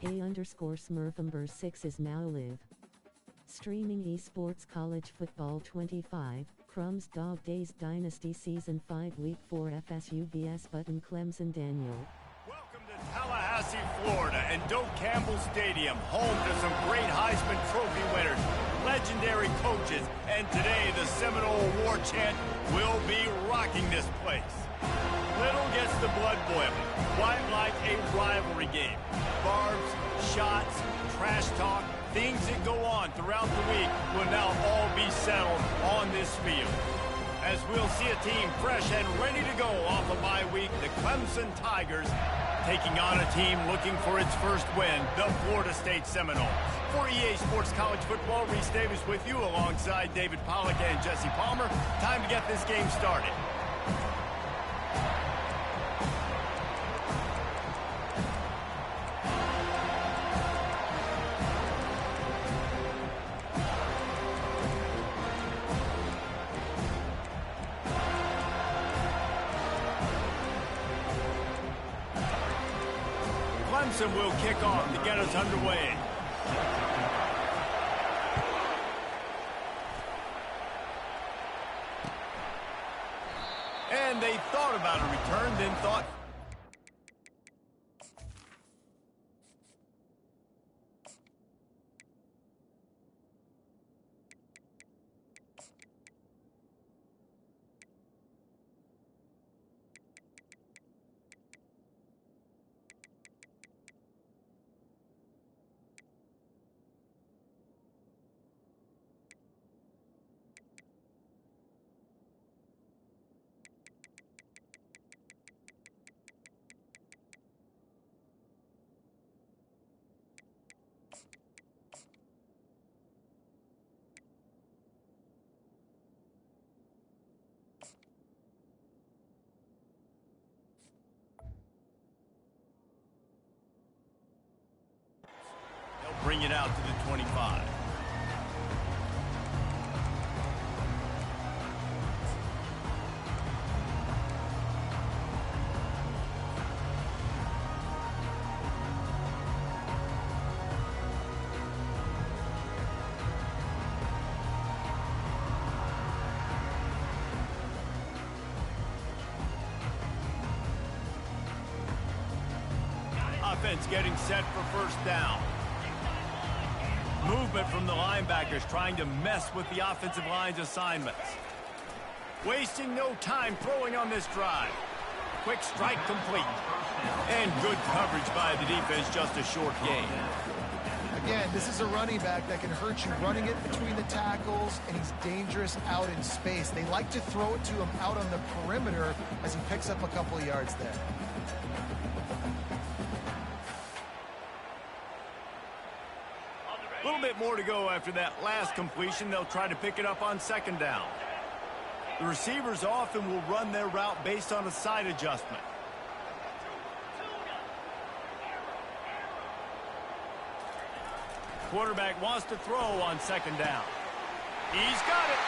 A_Smurfumber6 is now live. Streaming esports college football 25, Crumz Dawg Daze Dynasty Season 5 Week 4 FSU vs Clemson Daniel. Welcome to Tallahassee, Florida, and Doak Campbell Stadium, home to some great Heisman Trophy winners, legendary coaches, and today the Seminole War Chant will be rocking this place. Little gets the blood boiling, quite like a rivalry game. Barbs, shots, trash talk, things that go on throughout the week will now all be settled on this field. As we'll see a team fresh and ready to go off a bye week, the Clemson Tigers taking on a team looking for its first win, the Florida State Seminoles. For EA Sports College Football, Reese Davis with you alongside David Pollack and Jesse Palmer. Time to get this game started. Clemson will kick off to get us underway. And they thought about a return, then thought... Bring it out to the 25. Offense getting set for first down. Movement from the linebackers trying to mess with the offensive line's assignments. Wasting no time throwing on this drive. Quick strike complete. And good coverage by the defense, just a short gain. Again, this is a running back that can hurt you running it between the tackles, and he's dangerous out in space. They like to throw it to him out on the perimeter as he picks up a couple of yards there. A little bit more to go after that last completion. They'll try to pick it up on second down. The receivers often will run their route based on a side adjustment. Quarterback wants to throw on second down. He's got it.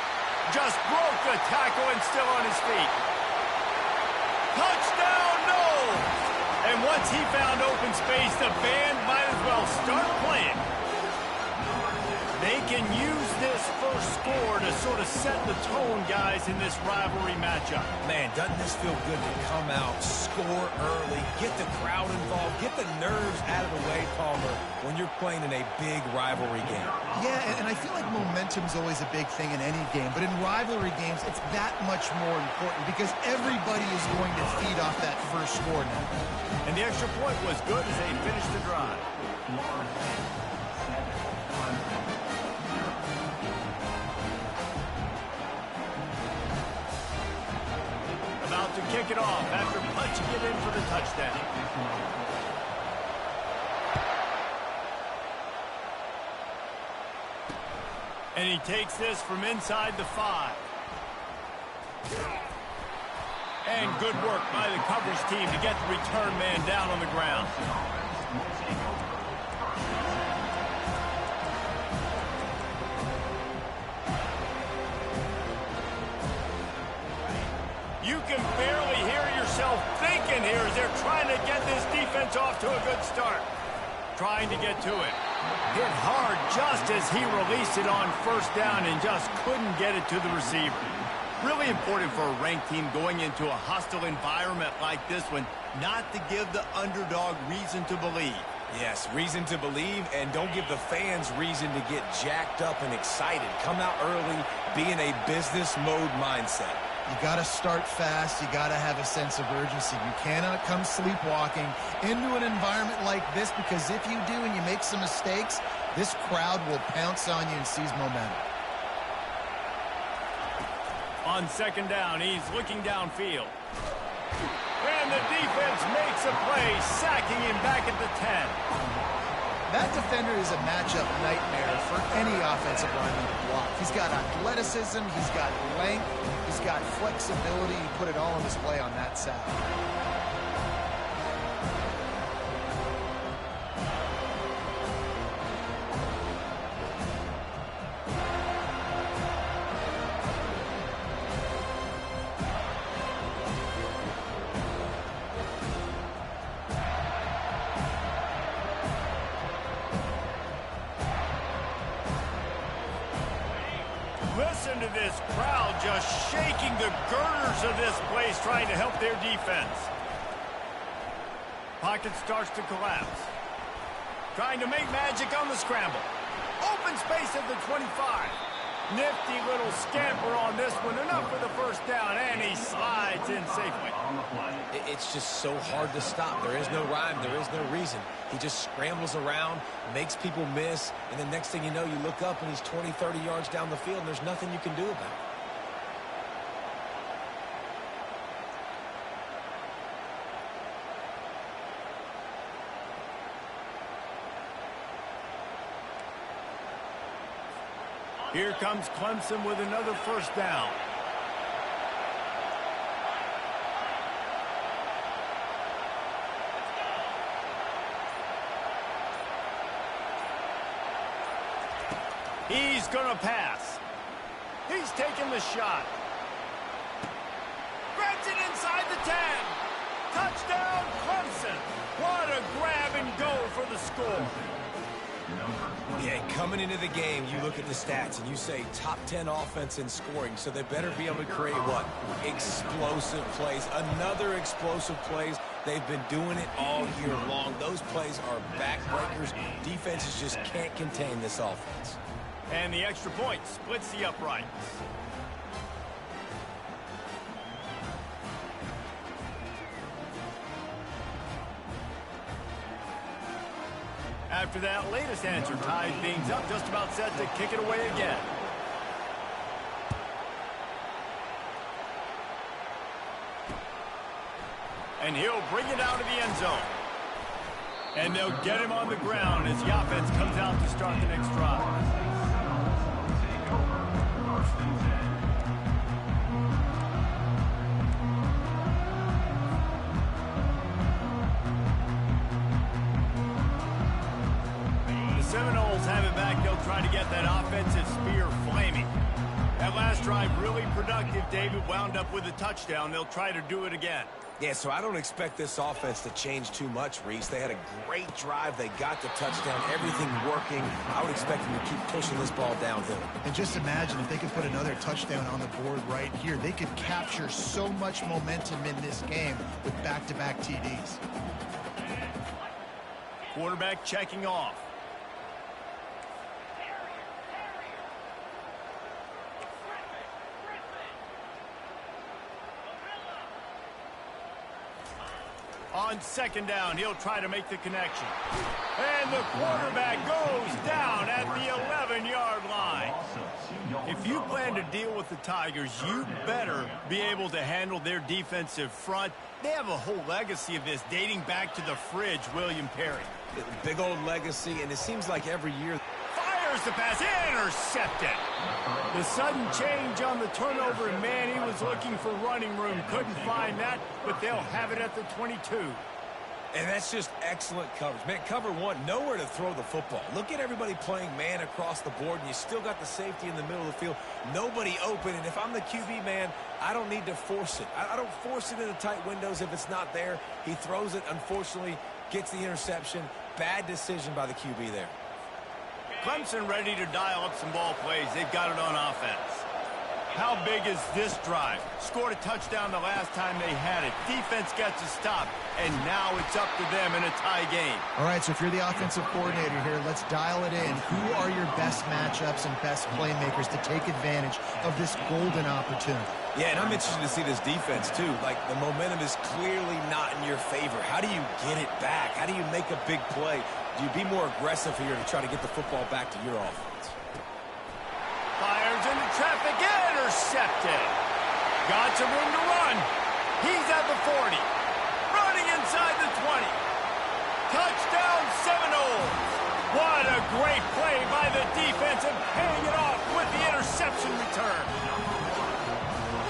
Just broke the tackle and still on his feet. Touchdown, no! And once he found open space, the band might as well start playing. They can use this first score to sort of set the tone, guys, in this rivalry matchup. Man, doesn't this feel good to come out, score early, get the crowd involved, get the nerves out of the way, Palmer, when you're playing in a big rivalry game? Yeah, and I feel like momentum's always a big thing in any game, but in rivalry games, it's that much more important because everybody is going to feed off that first score now. And the extra point was good as they finished the drive. About to kick it off after punching it in for the touchdown. And he takes this from inside the 5. And good work by the coverage team to get the return man down on the ground. You can barely hear yourself thinking here as they're trying to get this defense off to a good start. trying to get to it. Hit hard just as he released it on first down and just couldn't get it to the receiver. Really important for a ranked team going into a hostile environment like this one, not to give the underdog reason to believe. Yes, reason to believe, and don't give the fans reason to get jacked up and excited. Come out early, be in a business mode mindset. You got to start fast. You got to have a sense of urgency. You cannot come sleepwalking into an environment like this, because if you do and you make some mistakes, this crowd will pounce on you and seize momentum. On second down, he's looking downfield. And the defense makes a play, sacking him back at the 10. That defender is a matchup nightmare for any offensive lineman to block. He's got athleticism, he's got length, he's got flexibility. He put it all on display on that sack. Listen to this crowd just shaking the girders of this place, trying to help their defense. Pocket starts to collapse. Trying to make magic on the scramble. Open space at the 25. Nifty little scamper on this one. Enough for the first down, and he slides in safely. It's just so hard to stop. There is no rhyme. There is no reason. He just scrambles around, makes people miss, and the next thing you know, you look up and he's 20, 30 yards down the field, and there's nothing you can do about it. Here comes Clemson with another first down. He's going to pass. He's taking the shot. Grabs it inside the 10. Touchdown, Clemson. What a grab and go for the score. Yeah, coming into the game, you look at the stats and you say top 10 offense in scoring, so they better be able to create what? Explosive plays. Another explosive plays. They've been doing it all year long. Those plays are backbreakers. Defenses just can't contain this offense. And the extra point splits the uprights. After that latest answer tied things up, just about set to kick it away again. And he'll bring it out of the end zone. And they'll get him on the ground as the offense comes out to start the next drive. Seminoles have it back. They'll try to get that offensive spear flaming. That last drive really productive. David wound up with a touchdown. They'll try to do it again. Yeah, so I don't expect this offense to change too much, Reese. They had a great drive. They got the touchdown. Everything working. I would expect them to keep pushing this ball downhill. And just imagine if they could put another touchdown on the board right here. They could capture so much momentum in this game with back-to-back TDs. Quarterback checking off. On second down, he'll try to make the connection. And the quarterback goes down at the 11-yard line. If you plan to deal with the Tigers, you better be able to handle their defensive front. They have a whole legacy of this dating back to the fridge, William Perry. Big old legacy, and it seems like every year. Fires the pass, intercepted. The sudden change on the turnover, and man, he was looking for running room. Couldn't find that, but they'll have it at the 22. And that's just excellent coverage. Man, cover one, nowhere to throw the football. Look at everybody playing man across the board, and you still got the safety in the middle of the field. Nobody open, and if I'm the QB, man, I don't need to force it. I don't force it into tight windows if it's not there. He throws it, unfortunately, gets the interception. Bad decision by the QB there. Clemson ready to dial up some ball plays. They've got it on offense. How big is this drive? Scored a touchdown the last time they had it. Defense gets a stop, and now it's up to them in a tie game. All right, so if you're the offensive coordinator here, let's dial it in. Who are your best matchups and best playmakers to take advantage of this golden opportunity? Yeah, and I'm interested to see this defense, too. Like, the momentum is clearly not in your favor. How do you get it back? How do you make a big play? Do you be more aggressive here to try to get the football back to your offense? Fires into traffic, intercepted. Got some room to run. He's at the 40. Running inside the 20. Touchdown Seminoles. What a great play by the defense and paying it off with the interception return.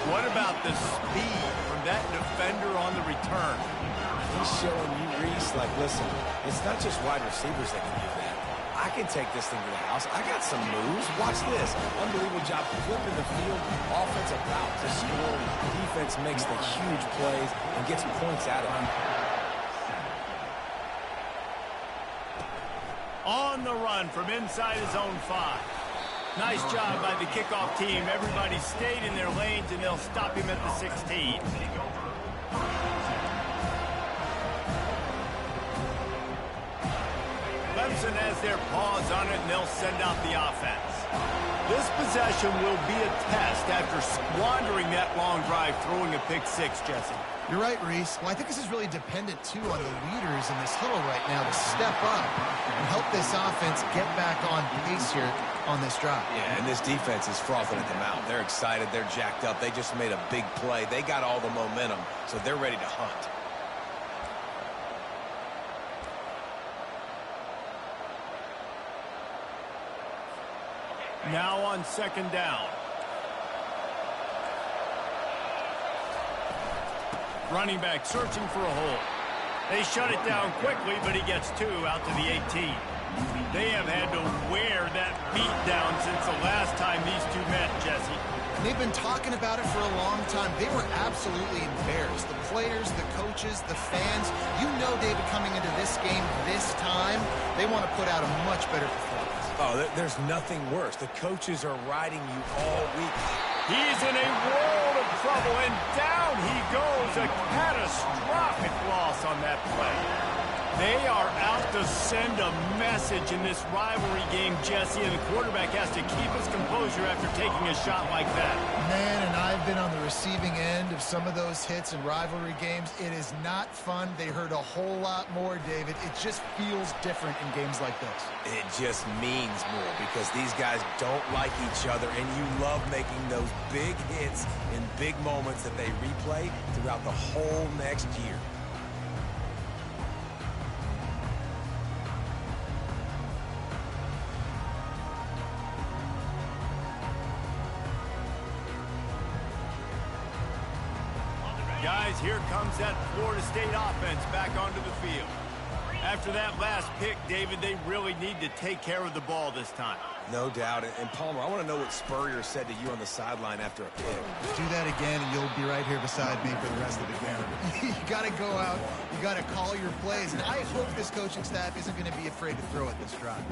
What about the speed from that defender on the return? He's showing you, Reese, like, listen, it's not just wide receivers that can do that. I can take this thing to the house. I got some moves. Watch this. Unbelievable job flipping the field. Offense about to score. Defense makes the huge plays and gets points out of it. On the run from inside his own 5. Nice job by the kickoff team. Everybody stayed in their lanes, and they'll stop him at the 16. Clemson has their paws on it, and they'll send out the offense. This possession will be a test after squandering that long drive, throwing a pick 6, Jesse. You're right, Reese. Well, I think this is really dependent, too, on the leaders in this huddle right now to step up and help this offense get back on pace here on this drive. Yeah, and this defense is frothing at the mouth. They're excited. They're jacked up. They just made a big play. They got all the momentum, so they're ready to hunt. Now on second down. Running back searching for a hole. They shut it down quickly, but he gets 2 out to the 18. They have had to wear that beat down since the last time these two met, Jesse. They've been talking about it for a long time. They were absolutely embarrassed. The players, the coaches, the fans. You know, David, coming into this game this time, they want to put out a much better performance. Oh, there's nothing worse. The coaches are riding you all week. He's in a world of trouble, and down he goes. A catastrophic loss on that play. They are out to send a message in this rivalry game, Jesse, and the quarterback has to keep his composure after taking a shot like that. Man, and I've been on the receiving end of some of those hits in rivalry games. It is not fun. They hurt a whole lot more, David. It just feels different in games like this. It just means more because these guys don't like each other, and you love making those big hits in big moments that they replay throughout the whole next year. Guys, here comes that Florida State offense back onto the field. After that last pick, David, they really need to take care of the ball this time. No doubt. And Palmer, I want to know what Spurrier said to you on the sideline after a pick. Do that again, and you'll be right here beside me for the rest of the game. You got to go out. You got to call your plays. And I hope this coaching staff isn't going to be afraid to throw at this drive.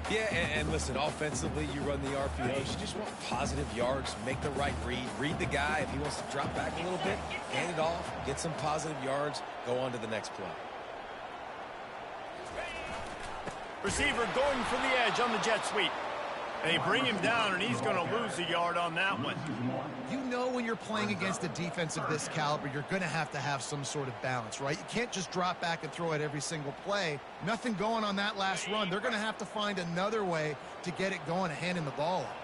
Yeah, and listen, offensively, you run the RPOs. You just want positive yards, make the right read. Read the guy. If he wants to drop back a little bit, hand it off, get some positive yards, go on to the next play. Receiver going for the edge on the jet sweep. They bring him down, and he's going to lose a yard on that one. You know when you're playing against a defense of this caliber, you're going to have some sort of balance, right? You can't just drop back and throw it every single play. Nothing going on that last run. They're going to have to find another way to get it going and handing the ball off.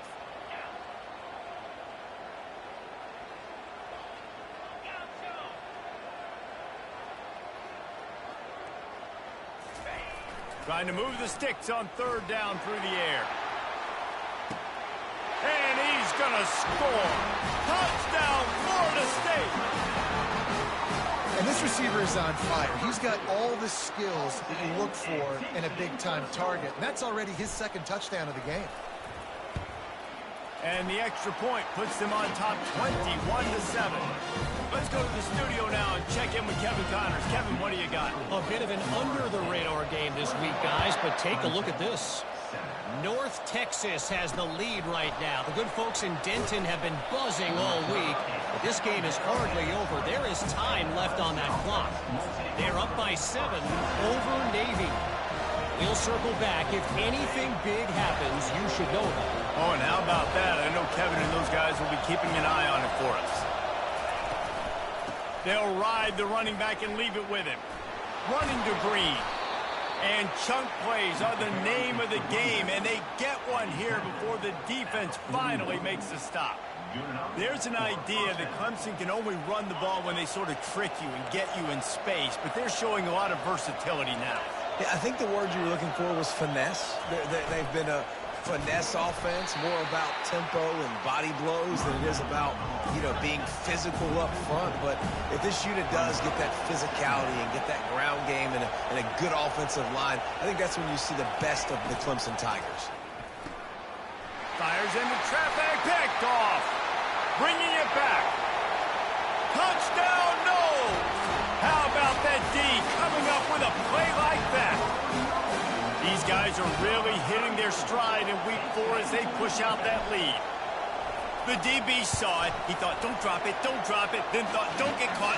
Trying to move the sticks on third down through the air. And he's going to score. Touchdown, Florida State. And this receiver is on fire. He's got all the skills that you look for in a big-time target. And that's already his second touchdown of the game. And the extra point puts them on top 21-7. Let's go to the studio now and check in with Kevin Connors. Kevin, what do you got? A bit of an under-the-radar game this week, guys, but take a look at this. North Texas has the lead right now. The good folks in Denton have been buzzing all week, but this game is hardly over. There is time left on that clock. They're up by 7 over Navy. We'll circle back. If anything big happens, you should know about it. Oh, and how about that? I know Kevin and those guys will be keeping an eye on it for us. They'll ride the running back and leave it with him. Running to Green. And chunk plays are the name of the game, and they get one here before the defense finally makes the stop. There's an idea that Clemson can only run the ball when they sort of trick you and get you in space, but they're showing a lot of versatility now. Yeah, I think the word you were looking for was finesse. They've been a finesse offense, more about tempo and body blows than it is about, being physical up front. But if this unit does get that physicality and get that ground game and a good offensive line, I think that's when you see the best of the Clemson Tigers. Fires into traffic, picked off. Bringing it back. Touchdown, no! How about that D coming up with a play like that? These guys are really hitting their stride in week 4 as they push out that lead. The DB saw it. He thought, don't drop it, then thought, don't get caught,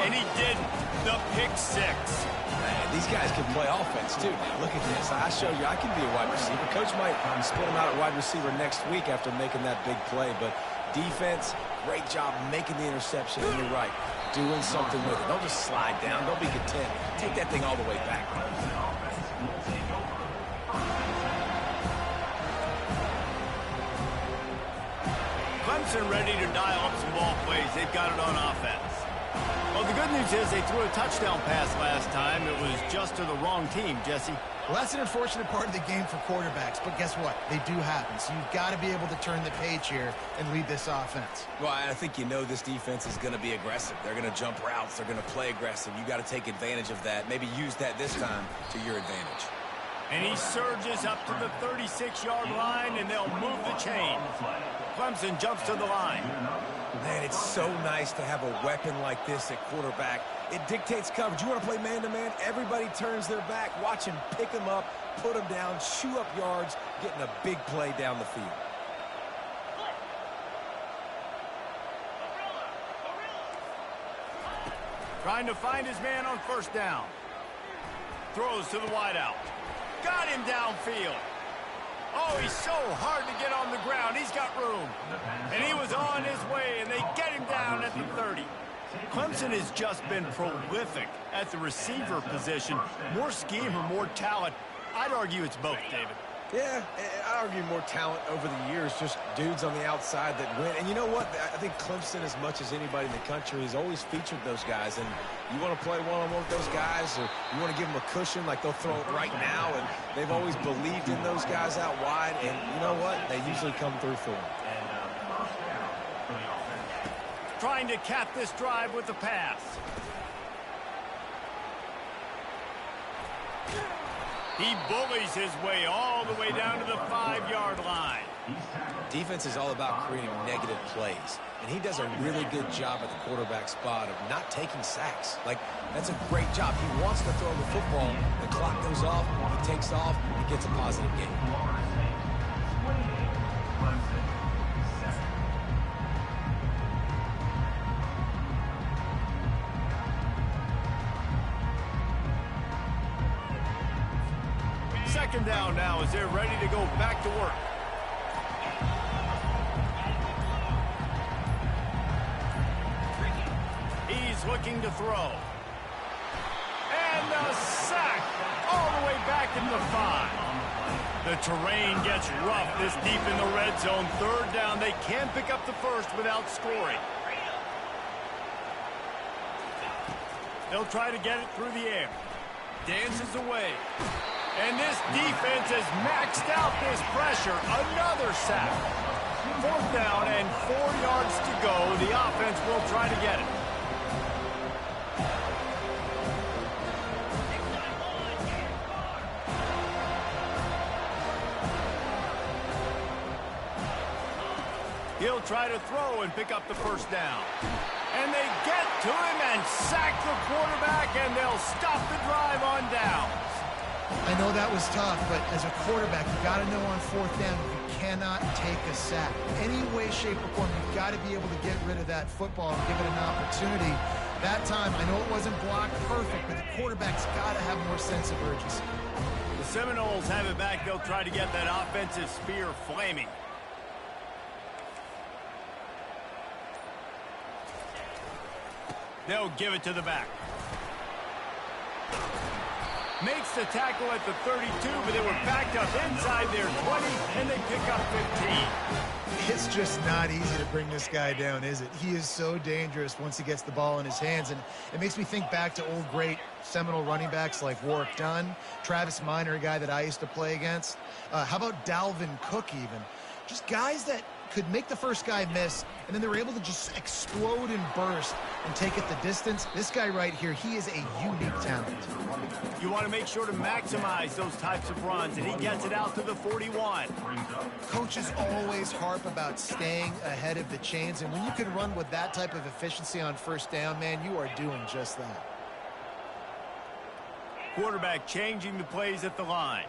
and he did the pick 6. Man, these guys can play offense, too. Now, look at this. I showed you I can be a wide receiver. Coach might split him out at wide receiver next week after making that big play, but defense, great job making the interception, and you're right, doing something with it. Don't just slide down. Don't be content. Take that thing all the way back. Clemson ready to dial up some ball plays. They've got it on offense. Well, the good news is they threw a touchdown pass last time. It was just to the wrong team, Jesse. Well, that's an unfortunate part of the game for quarterbacks, but guess what? They do happen, so you've got to be able to turn the page here and lead this offense. Well, I think this defense is going to be aggressive. They're going to jump routes. They're going to play aggressive. You got to take advantage of that. Maybe use that this time to your advantage. And he surges up to the 36-yard line, and they'll move the chain. Clemson jumps to the line. Man, it's so nice to have a weapon like this at quarterback. It dictates coverage. You want to play man-to-man? Everybody turns their back. Watch him pick him up, put him down, chew up yards, getting a big play down the field. Trying to find his man on first down. Throws to the wideout. Got him downfield. Oh, he's so hard to get on the ground. He's got room. And he was on his way, and they get him down at the 30. Clemson has just been prolific at the receiver position. More scheme or more talent? I'd argue it's both, David. Yeah, I argue more talent over the years, just dudes on the outside that win. And you know what? I think Clemson, as much as anybody in the country, has always featured those guys. And you want to play one-on-one with those guys, or you want to give them a cushion like they'll throw it right now. And they've always believed in those guys out wide. And you know what? They usually come through for them. Trying to cap this drive with the pass. He bullies his way all the way down to the 5-yard line. Defense is all about creating negative plays, and he does a really good job at the quarterback spot of not taking sacks. Like, that's a great job. He wants to throw the football. The clock goes off. He takes off. He gets a positive gain. Second down now as they're ready to go back to work. He's looking to throw. And a sack all the way back in the 5. The terrain gets rough this deep in the red zone. Third down, they can pick up the first without scoring. They'll try to get it through the air. Dances away. And this defense has maxed out this pressure. Another sack. Fourth down and 4 yards to go. The offense will try to get it. He'll try to throw and pick up the first down. And they get to him and sack the quarterback, and they'll stop the drive on downs. I know that was tough, but as a quarterback, you got to know on fourth down, you cannot take a sack. Any way, shape, or form, you've got to be able to get rid of that football and give it an opportunity. That time, I know it wasn't blocked perfect, but the quarterback's got to have more sense of urgency. The Seminoles have it back. They'll try to get that offensive spear flaming. They'll give it to the back. Makes the tackle at the 32, but they were backed up inside their 20, and they pick up 15. It's just not easy to bring this guy down, is it? He is so dangerous once he gets the ball in his hands, and it makes me think back to old great Seminole running backs like Warwick Dunn, Travis Minor, a guy that I used to play against. How about Dalvin Cook even? Just guys that could make the first guy miss, and then they were able to just explode and burst and take it the distance. This guy right here, he is a unique talent. You want to make sure to maximize those types of runs, and he gets it out to the 41. Coaches always harp about staying ahead of the chains, and when you can run with that type of efficiency on first down, man, you are doing just that. Quarterback changing the plays at the line.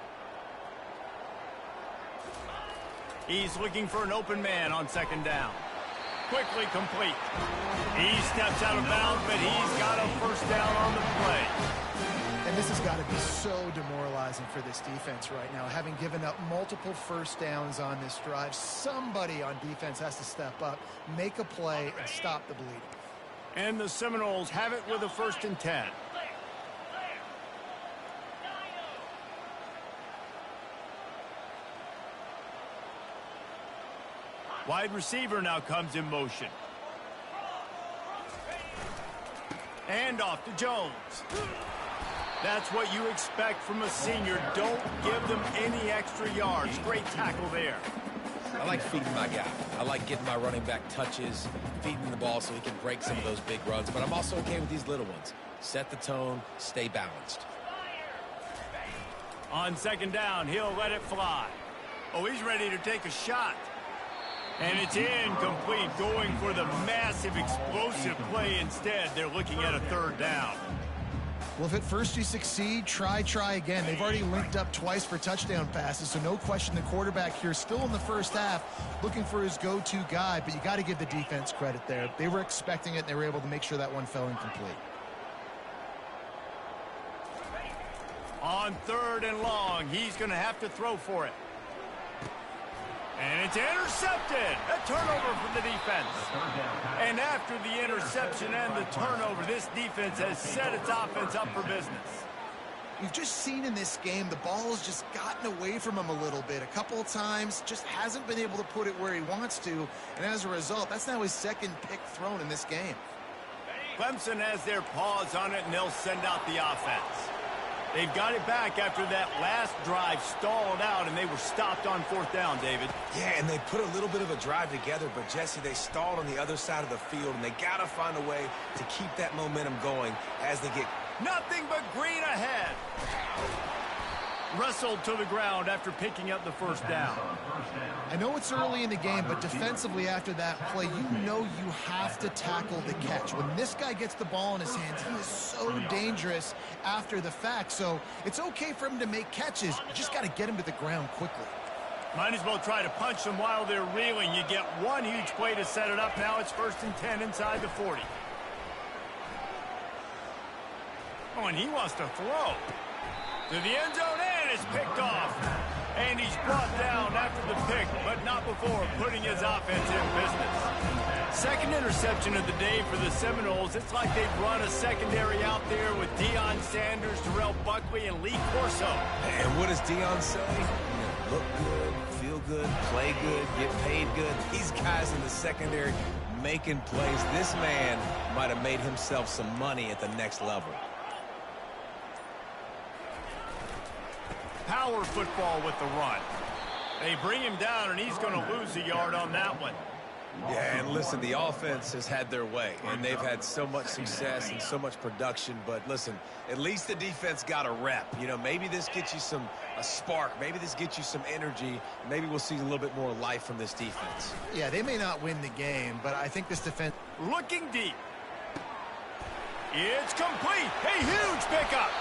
He's looking for an open man on second down. Quickly complete. He steps out of bounds, but he's got a first down on the play. And this has got to be so demoralizing for this defense right now. Having given up multiple first downs on this drive, somebody on defense has to step up, make a play, and stop the bleeding. And the Seminoles have it with a 1st and 10. Wide receiver now comes in motion. And off to Jones. That's what you expect from a senior. Don't give them any extra yards. Great tackle there. I like feeding my guy. I like getting my running back touches, feeding the ball so he can break some of those big runs. But I'm also okay with these little ones. Set the tone, stay balanced. On second down, he'll let it fly. Oh, he's ready to take a shot. And it's incomplete, going for the massive explosive play instead. They're looking at a 3rd down. Well, if at first you succeed, try again. They've already linked up twice for touchdown passes, so no question the quarterback here still in the first half looking for his go-to guy, but you got to give the defense credit there. They were expecting it, and they were able to make sure that one fell incomplete. On 3rd and long, he's going to have to throw for it. And it's intercepted. A turnover for the defense. And after the interception and the turnover, this defense has set its offense up for business. We've just seen in this game the ball has just gotten away from him a little bit. A couple of times, just hasn't been able to put it where he wants to. And as a result, that's now his 2nd pick thrown in this game. Clemson has their paws on it, and they'll send out the offense. They've got it back after that last drive stalled out, and they were stopped on 4th down, David. Yeah, and they put a little bit of a drive together, but, Jesse, they stalled on the other side of the field, and they got to find a way to keep that momentum going as they get... Nothing but green ahead. Wrestled to the ground after picking up the 1st down. I know it's early in the game, but defensively after that play, you know you have to tackle the catch. When this guy gets the ball in his hands, he is so dangerous after the fact. So it's okay for him to make catches. You just got to get him to the ground quickly. Might as well try to punch them while they're reeling. You get one huge play to set it up. Now it's 1st and 10 inside the 40. Oh, and he wants to throw. To the end zone, and it's picked off. And he's brought down after the pick, but not before putting his offense in business. 2nd interception of the day for the Seminoles. It's like they've run a secondary out there with Deion Sanders, Terrell Buckley, and Lee Corso. And what does Deion say? Look good, feel good, play good, get paid good. These guys in the secondary making plays. This man might have made himself some money at the next level. Power football with the run. They bring him down, and he's going to lose a yard on that one. Yeah, and listen, the offense has had their way, and they've had so much success and so much production. But listen, at least the defense got a rep. You know, maybe this gets you a spark. Maybe this gets you some energy. Maybe we'll see a little bit more life from this defense. Yeah, they may not win the game, but I think this defense... Looking deep. It's complete. A huge pickup.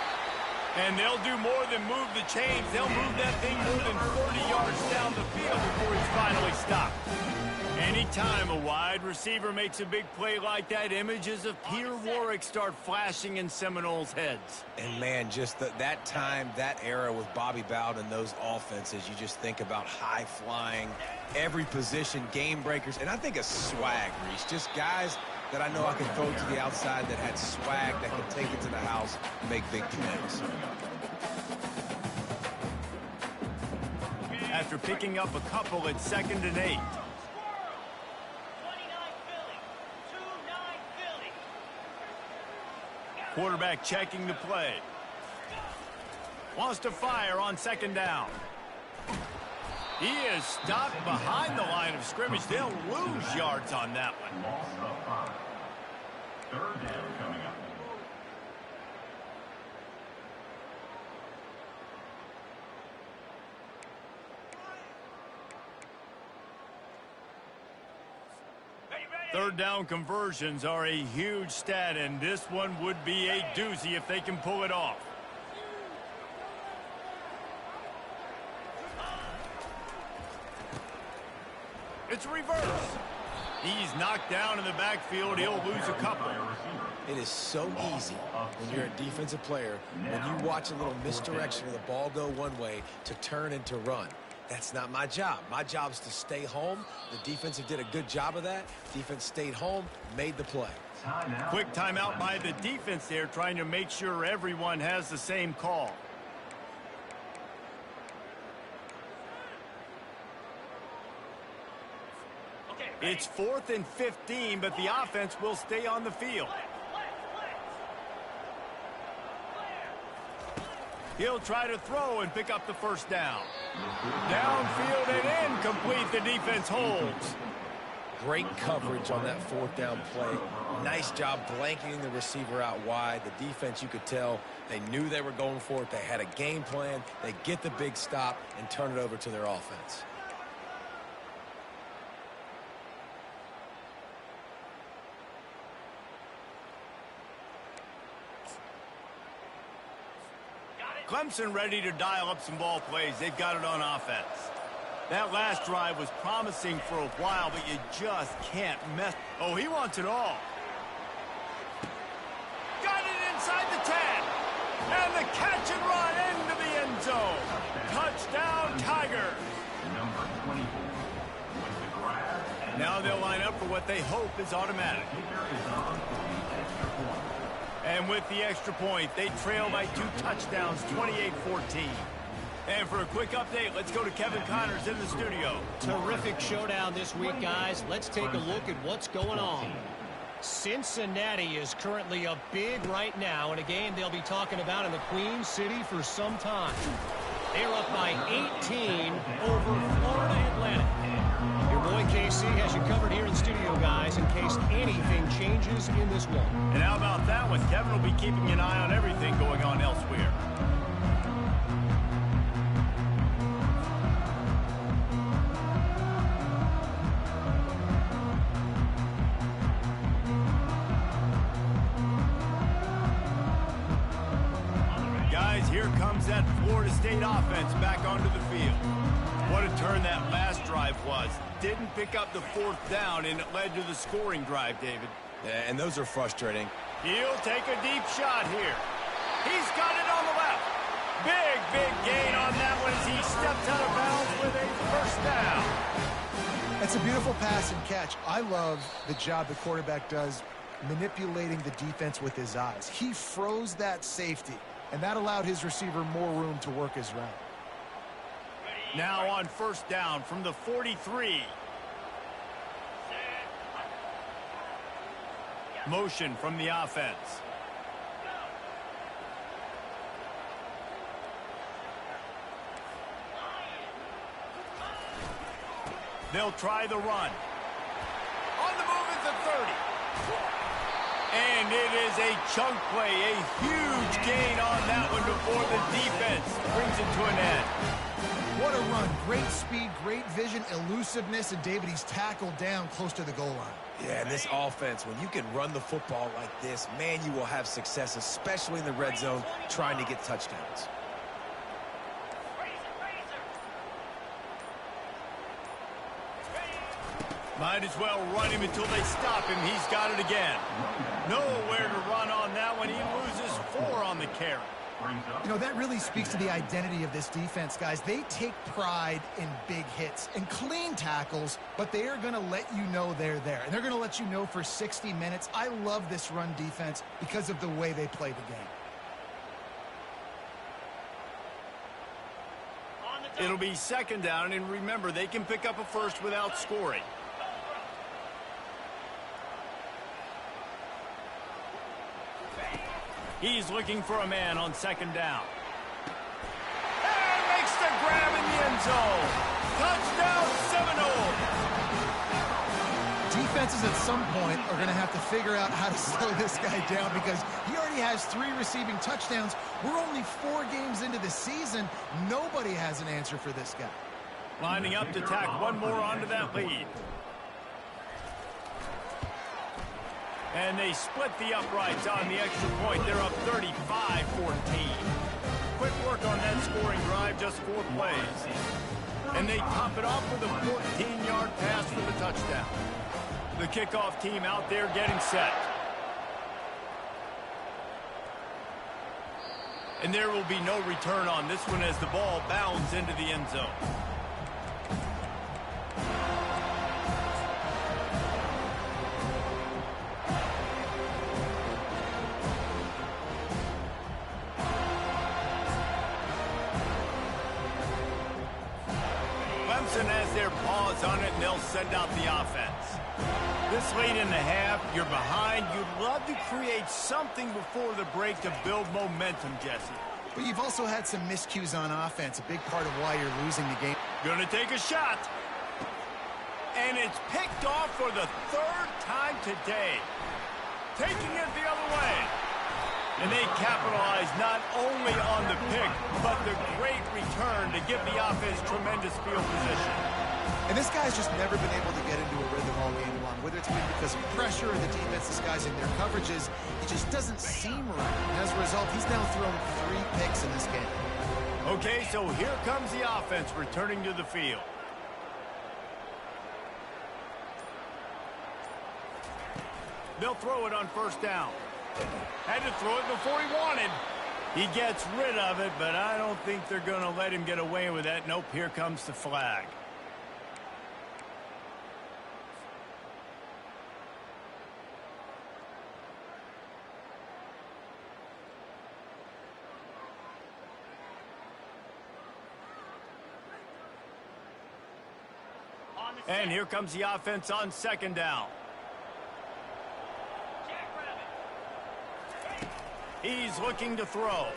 And they'll do more than move the chains. They'll move that thing more than 40 yards down the field before he's finally stopped. Anytime a wide receiver makes a big play like that, images of Peter Warwick start flashing in Seminoles' heads. And, man, just that time, that era with Bobby Bowden and those offenses, you just think about high-flying, every position, game breakers, and I think of swag, Reese. Just guys that I know I can throw to the outside that had swag, that could take it to the house and make big plays. After picking up a couple at 2nd and 8. Quarterback checking the play. Wants to fire on 2nd down. He is stopped behind the line of scrimmage. They'll lose yards on that one. Third down coming up. Third down conversions are a huge stat, and this one would be a doozy if they can pull it off. It's reverse. He's knocked down in the backfield. He'll lose a couple. It is so easy when you're a defensive player, when you watch a little misdirection of the ball go one way, to turn and to run. That's not my job. My job is to stay home. The defensive did a good job of that. Defense stayed home, made the play. Quick timeout by the defense there, trying to make sure everyone has the same call. It's 4th and 15, but the offense will stay on the field. He'll try to throw and pick up the first down. Downfield and incomplete. The defense holds. Great coverage on that 4th down play. Nice job blanketing the receiver out wide. The defense, you could tell, they knew they were going for it. They had a game plan. They get the big stop and turn it over to their offense. Clemson ready to dial up some ball plays. They've got it on offense. That last drive was promising for a while, but you just can't mess. Oh, he wants it all. Got it inside the 10. And the catch and run into the end zone. Touchdown, Tigers. Number 24 with the grab. Now they'll line up for what they hope is automatic. And with the extra point, they trail by 2 touchdowns, 28-14. And for a quick update, let's go to Kevin Connors in the studio. Terrific showdown this week, guys. Let's take a look at what's going on. Cincinnati is currently up big right now in a game they'll be talking about in the Queen City for some time. They're up by 18 over Florida Atlantic. Your boy KC has you covered here in the studio, guys, in case anything changes in this one. And how about that one? Kevin will be keeping an eye on everything going on elsewhere. Guys, here comes that Florida State offense back onto the field. What a turn that last drive was. Didn't pick up the 4th down, and it led to the scoring drive, David. Yeah, and those are frustrating. He'll take a deep shot here. He's got it on the left. Big gain on that one as he steps out of bounds with a first down. That's a beautiful pass and catch. I love the job the quarterback does manipulating the defense with his eyes. He froze that safety, and that allowed his receiver more room to work his route. Now on first down from the 43. Motion from the offense. They'll try the run. On the move is the 30. And it is a chunk play, a huge gain on that one before the defense brings it to an end. What a run. Great speed, great vision, elusiveness, and David, he's tackled down close to the goal line. Yeah, and this offense, when you can run the football like this, man, you will have success, especially in the red zone, trying to get touchdowns. Might as well run him until they stop him. He's got it again. Nowhere to run on that one. He loses 4 on the carry. You know, that really speaks to the identity of this defense, guys. They take pride in big hits and clean tackles, but they are going to let you know they're there. And they're going to let you know for 60 minutes. I love this run defense because of the way they play the game. It'll be second down, and remember, they can pick up a first without scoring. He's looking for a man on second down. And makes the grab in the end zone. Touchdown Seminoles. Defenses at some point are going to have to figure out how to slow this guy down because he already has 3 receiving touchdowns. We're only 4 games into the season. Nobody has an answer for this guy. Lining up to tack one more onto that lead. And they split the uprights on the extra point. They're up 35-14. Quick work on that scoring drive, just 4 plays. And they top it off with a 14-yard pass for the touchdown. The kickoff team out there getting set. And there will be no return on this one as the ball bounds into the end zone. Clemson has their paws on it, and they'll send out the offense. This late in the half, you're behind. You'd love to create something before the break to build momentum, Jesse. But you've also had some miscues on offense, a big part of why you're losing the game. Gonna take a shot. And it's picked off for the 3rd time today. Taking it the other way. And they capitalize not only on the pick, but the great return to give the offense tremendous field position. And this guy's just never been able to get into a rhythm all game long. Whether it's been because of pressure or the defense disguising their coverages, he just doesn't seem right. And as a result, he's now thrown 3 picks in this game. Okay, so here comes the offense returning to the field. They'll throw it on first down. Had to throw it before he wanted. He gets rid of it, but I don't think they're going to let him get away with that. Nope, here comes the flag. And here comes the offense on second down. He's looking to throw.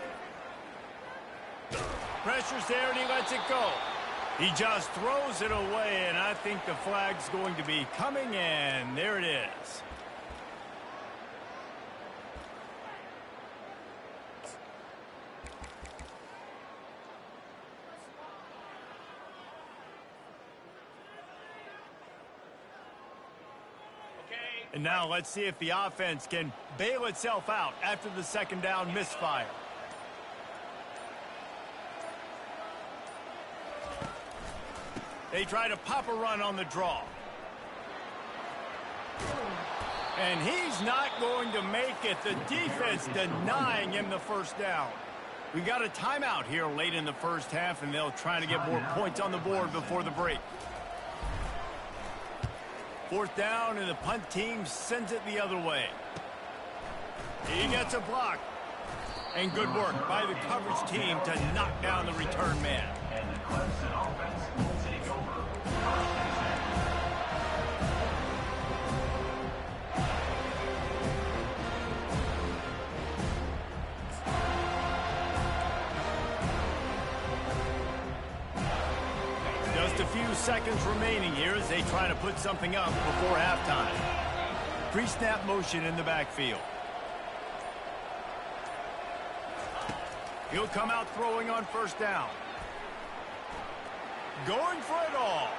Pressure's there, and he lets it go. He just throws it away, and I think the flag's going to be coming in. There it is. And now let's see if the offense can bail itself out after the second down misfire. They try to pop a run on the draw. And he's not going to make it. The defense denying him the first down. We got a timeout here late in the first half, and they'll try to get more points on the board before the break. 4th down, and the punt team sends it the other way. He gets a block. And good work by the coverage team to knock down the return man. And the Clemson offense will take over. Just a few seconds remaining here as they try to put something up before halftime. Pre-snap motion in the backfield. He'll come out throwing on first down. Going for it all.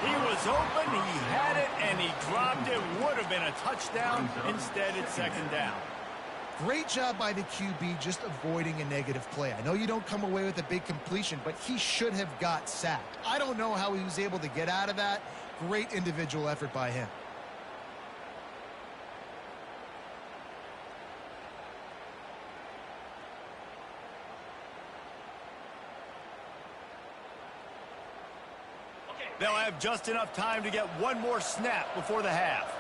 He was open, he had it, and he dropped it. Would have been a touchdown. Instead, it's second down. Great job by the QB just avoiding a negative play. I know you don't come away with a big completion, but he should have got sacked. I don't know how he was able to get out of that. Great individual effort by him. They'll have just enough time to get one more snap before the half.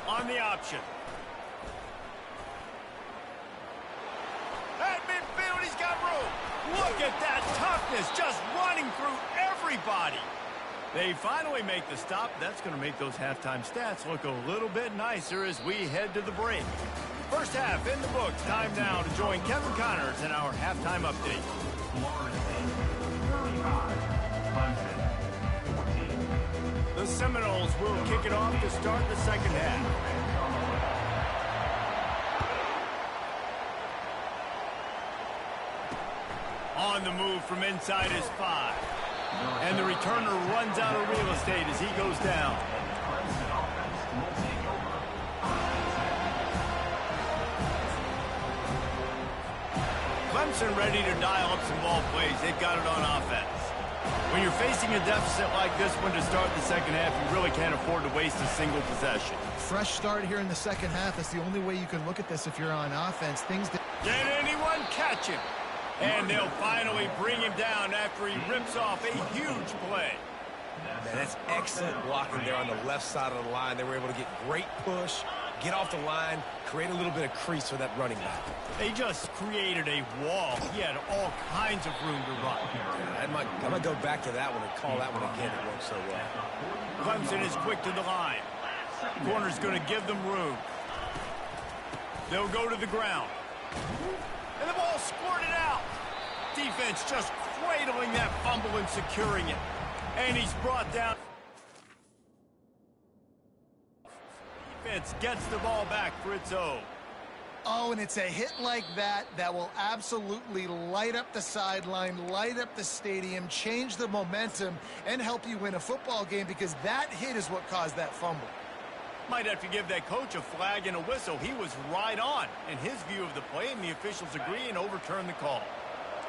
On the option. At midfield, he's got room. Look at that toughness, just running through everybody. They finally make the stop. That's going to make those halftime stats look a little bit nicer as we head to the break. First half in the books. Time now to join Kevin Connors in our halftime update. The Seminoles will kick it off to start the second half. On the move from inside his 5. And the returner runs out of real estate as he goes down. Clemson ready to dial up some ball plays. They've got it on offense. When you're facing a deficit like this one to start the second half, you really can't afford to waste a single possession. Fresh start here in the second half. That's the only way you can look at this if you're on offense. Things that... Can anyone catch him? And they'll finally bring him down after he rips off a huge play. Man, that's excellent blocking there on the left side of the line. They were able to get great push, get off the line, create a little bit of crease for that running back. They just created a wall. He had all kinds of room to run. I might go back to that one and call that one again. It worked so well. Clemson is quick to the line. Corner's going to give them room. They'll go to the ground. And the ball squirted out. Defense just cradling that fumble and securing it. And he's brought down. Defense gets the ball back for its own. Oh, and it's a hit like that that will absolutely light up the sideline, light up the stadium, change the momentum, and help you win a football game, because that hit is what caused that fumble. Might have to give that coach a flag and a whistle. He was right on in his view of the play, and the officials agree and overturn the call.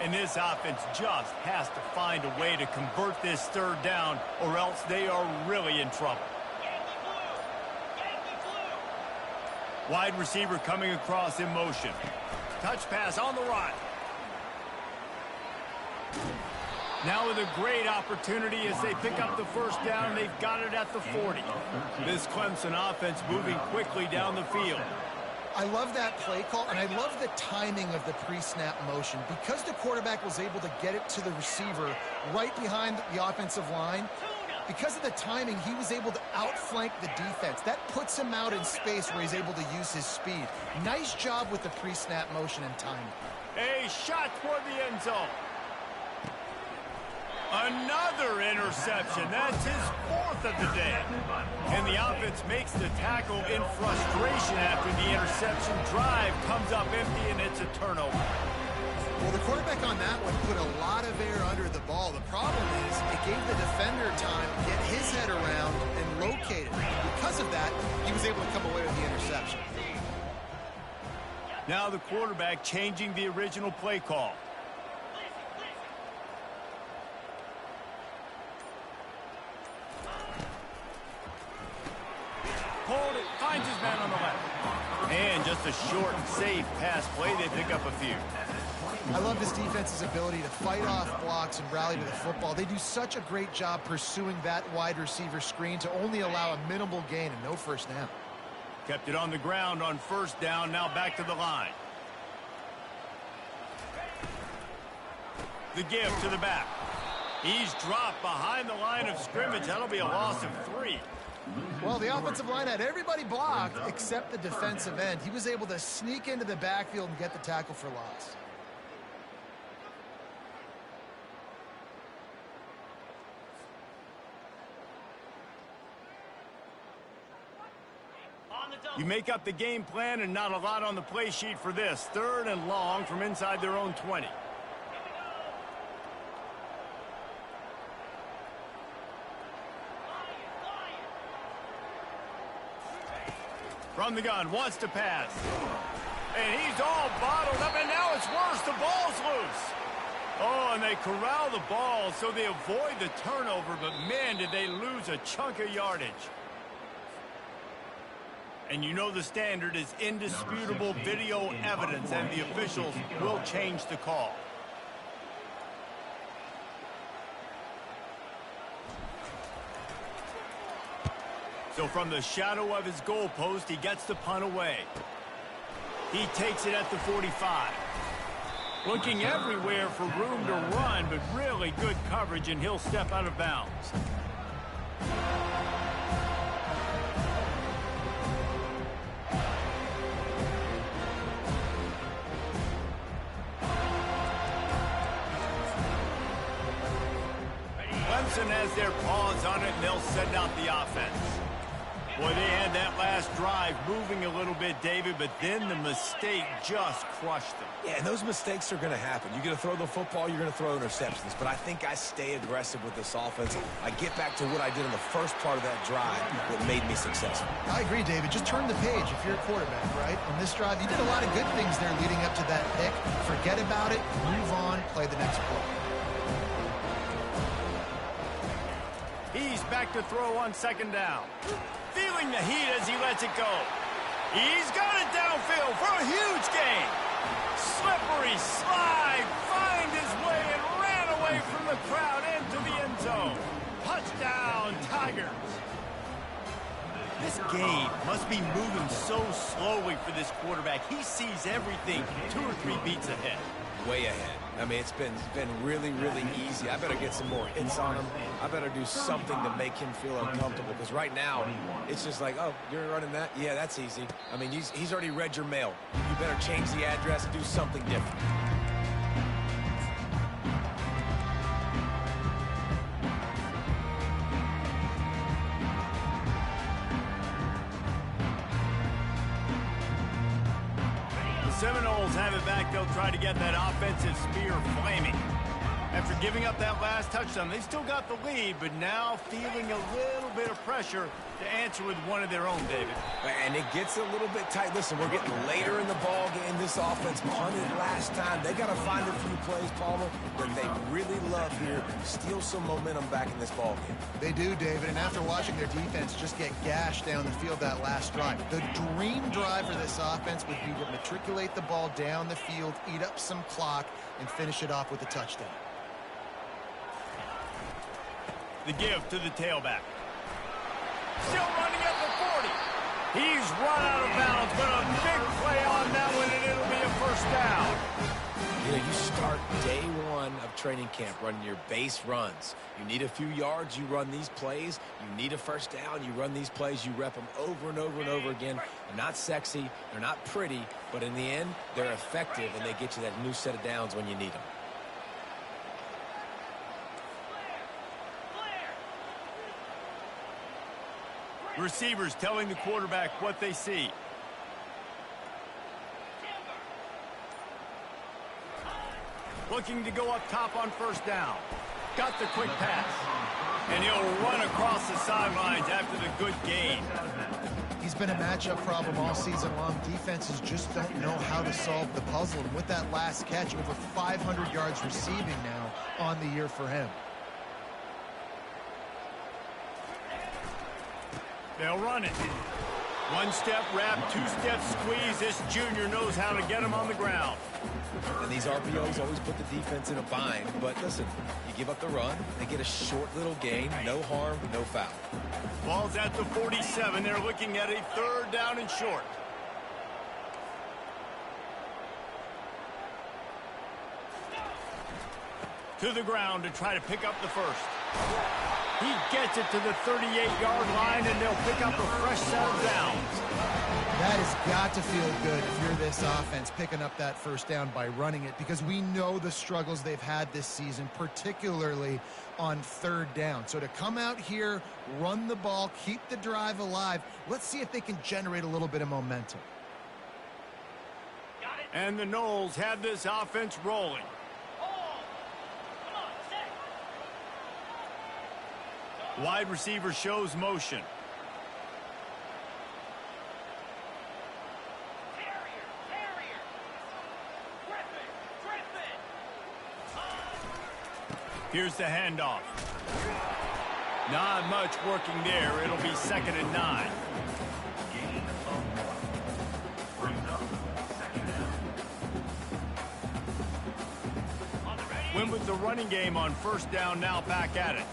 And this offense just has to find a way to convert this third down, or else they are really in trouble. Wide receiver coming across in motion. Touch pass on the run. Now with a great opportunity as they pick up the first down. They've got it at the 40. This Clemson offense moving quickly down the field. I love that play call, and I love the timing of the pre-snap motion. Because the quarterback was able to get it to the receiver right behind the offensive line, because of the timing, he was able to outflank the defense. That puts him out in space where he's able to use his speed. Nice job with the pre-snap motion and timing. A shot toward the end zone. Another interception. That's his 4th of the day. And the offense makes the tackle in frustration after the interception. Drive comes up empty, and it's a turnover. Well, the quarterback on that one put a lot of air under the ball. The problem is it gave the defender time to get his head around and locate it. Because of that, he was able to come away with the interception. Now the quarterback changing the original play call. Hold it, finds his man on the left. And just a short and safe pass play. They pick up a few. I love this defense's ability to fight off blocks and rally to the football. They do such a great job pursuing that wide receiver screen to only allow a minimal gain and no first down. Kept it on the ground on first down. Now back to the line. The give to the back. He's dropped behind the line of scrimmage. That'll be a loss of 3. Well, the offensive line had everybody blocked except the defensive end. He was able to sneak into the backfield and get the tackle for loss. You make up the game plan and not a lot on the play sheet for this. 3rd and long from inside their own 20. From the gun, wants to pass. And he's all bottled up, and now it's worse. The ball's loose. Oh, and they corral the ball so they avoid the turnover, but man, did they lose a chunk of yardage. And you know the standard is indisputable video evidence, and the officials will change the call. So from the shadow of his goalpost, he gets the punt away. He takes it at the 45. Looking everywhere for room to run, but really good coverage, and he'll step out of bounds. Clemson has their paws on it, and they'll send out the offense. Boy, they had that last drive moving a little bit, David, but then the mistake just crushed them. Yeah, and those mistakes are going to happen. You're going to throw the football, you're going to throw interceptions. But I think I stay aggressive with this offense. I get back to what I did in the first part of that drive that made me successful. I agree, David. Just turn the page if you're a quarterback, right? On this drive, you did a lot of good things there leading up to that pick. Forget about it, move on, play the next play. He's back to throw on 2nd down. Feeling the heat as he lets it go. He's got it downfield for a huge gain. Slippery slide, find his way and ran away from the crowd into the end zone. Touchdown, Tigers. This game must be moving so slowly for this quarterback. He sees everything 2 or 3 beats ahead. Way ahead. I mean, it's been really, really easy. I better get some more hits on him. I better do something to make him feel uncomfortable, because right now, it's just like, oh, you're running that? Yeah, that's easy. I mean, he's already read your mail. You better change the address and do something different. Seminoles have it back. They'll try to get that offensive spear flaming. After giving up that last touchdown, they still got the lead, but now feeling a little bit of pressure to answer with one of their own, David. And it gets a little bit tight. Listen, we're getting later in the ball game. This offense punted last time. They got to find a few plays, Palmer, that they really love here. Steal some momentum back in this ball game. They do, David, and after watching their defense just get gashed down the field that last drive, the dream drive for this offense would be to matriculate the ball down the field, eat up some clock, and finish it off with a touchdown. The give to the tailback. Still running at the 40. He's run out of bounds, but a big play on that one, and it'll be a 1st down. You know, you start day 1 of training camp running your base runs. You need a few yards, you run these plays. You need a 1st down, you run these plays. You rep them over and over and over again. They're not sexy, they're not pretty, but in the end, they're effective, and they get you that new set of downs when you need them. Receivers telling the quarterback what they see. Looking to go up top on 1st down. Got the quick pass. And he'll run across the sidelines after the good gain. He's been a matchup problem all season long. Defenses just don't know how to solve the puzzle. And with that last catch, over 500 yards receiving now on the year for him. They'll run it. 1-step wrap, 2-step squeeze. This junior knows how to get him on the ground. And these RPOs always put the defense in a bind. But listen, you give up the run, they get a short little gain. No harm, no foul. Ball's at the 47. They're looking at a 3rd down and short. To the ground to try to pick up the 1st. He gets it to the 38-yard line, and they'll pick up a fresh set of downs. That has got to feel good if you're this offense picking up that first down by running it, because we know the struggles they've had this season, particularly on third down. So to come out here, run the ball, keep the drive alive, let's see if they can generate a little bit of momentum. And the Noles have this offense rolling. Wide receiver shows motion. Here's the handoff. Not much working there. It'll be 2nd and 9. Win with the running game on first down, now back at it.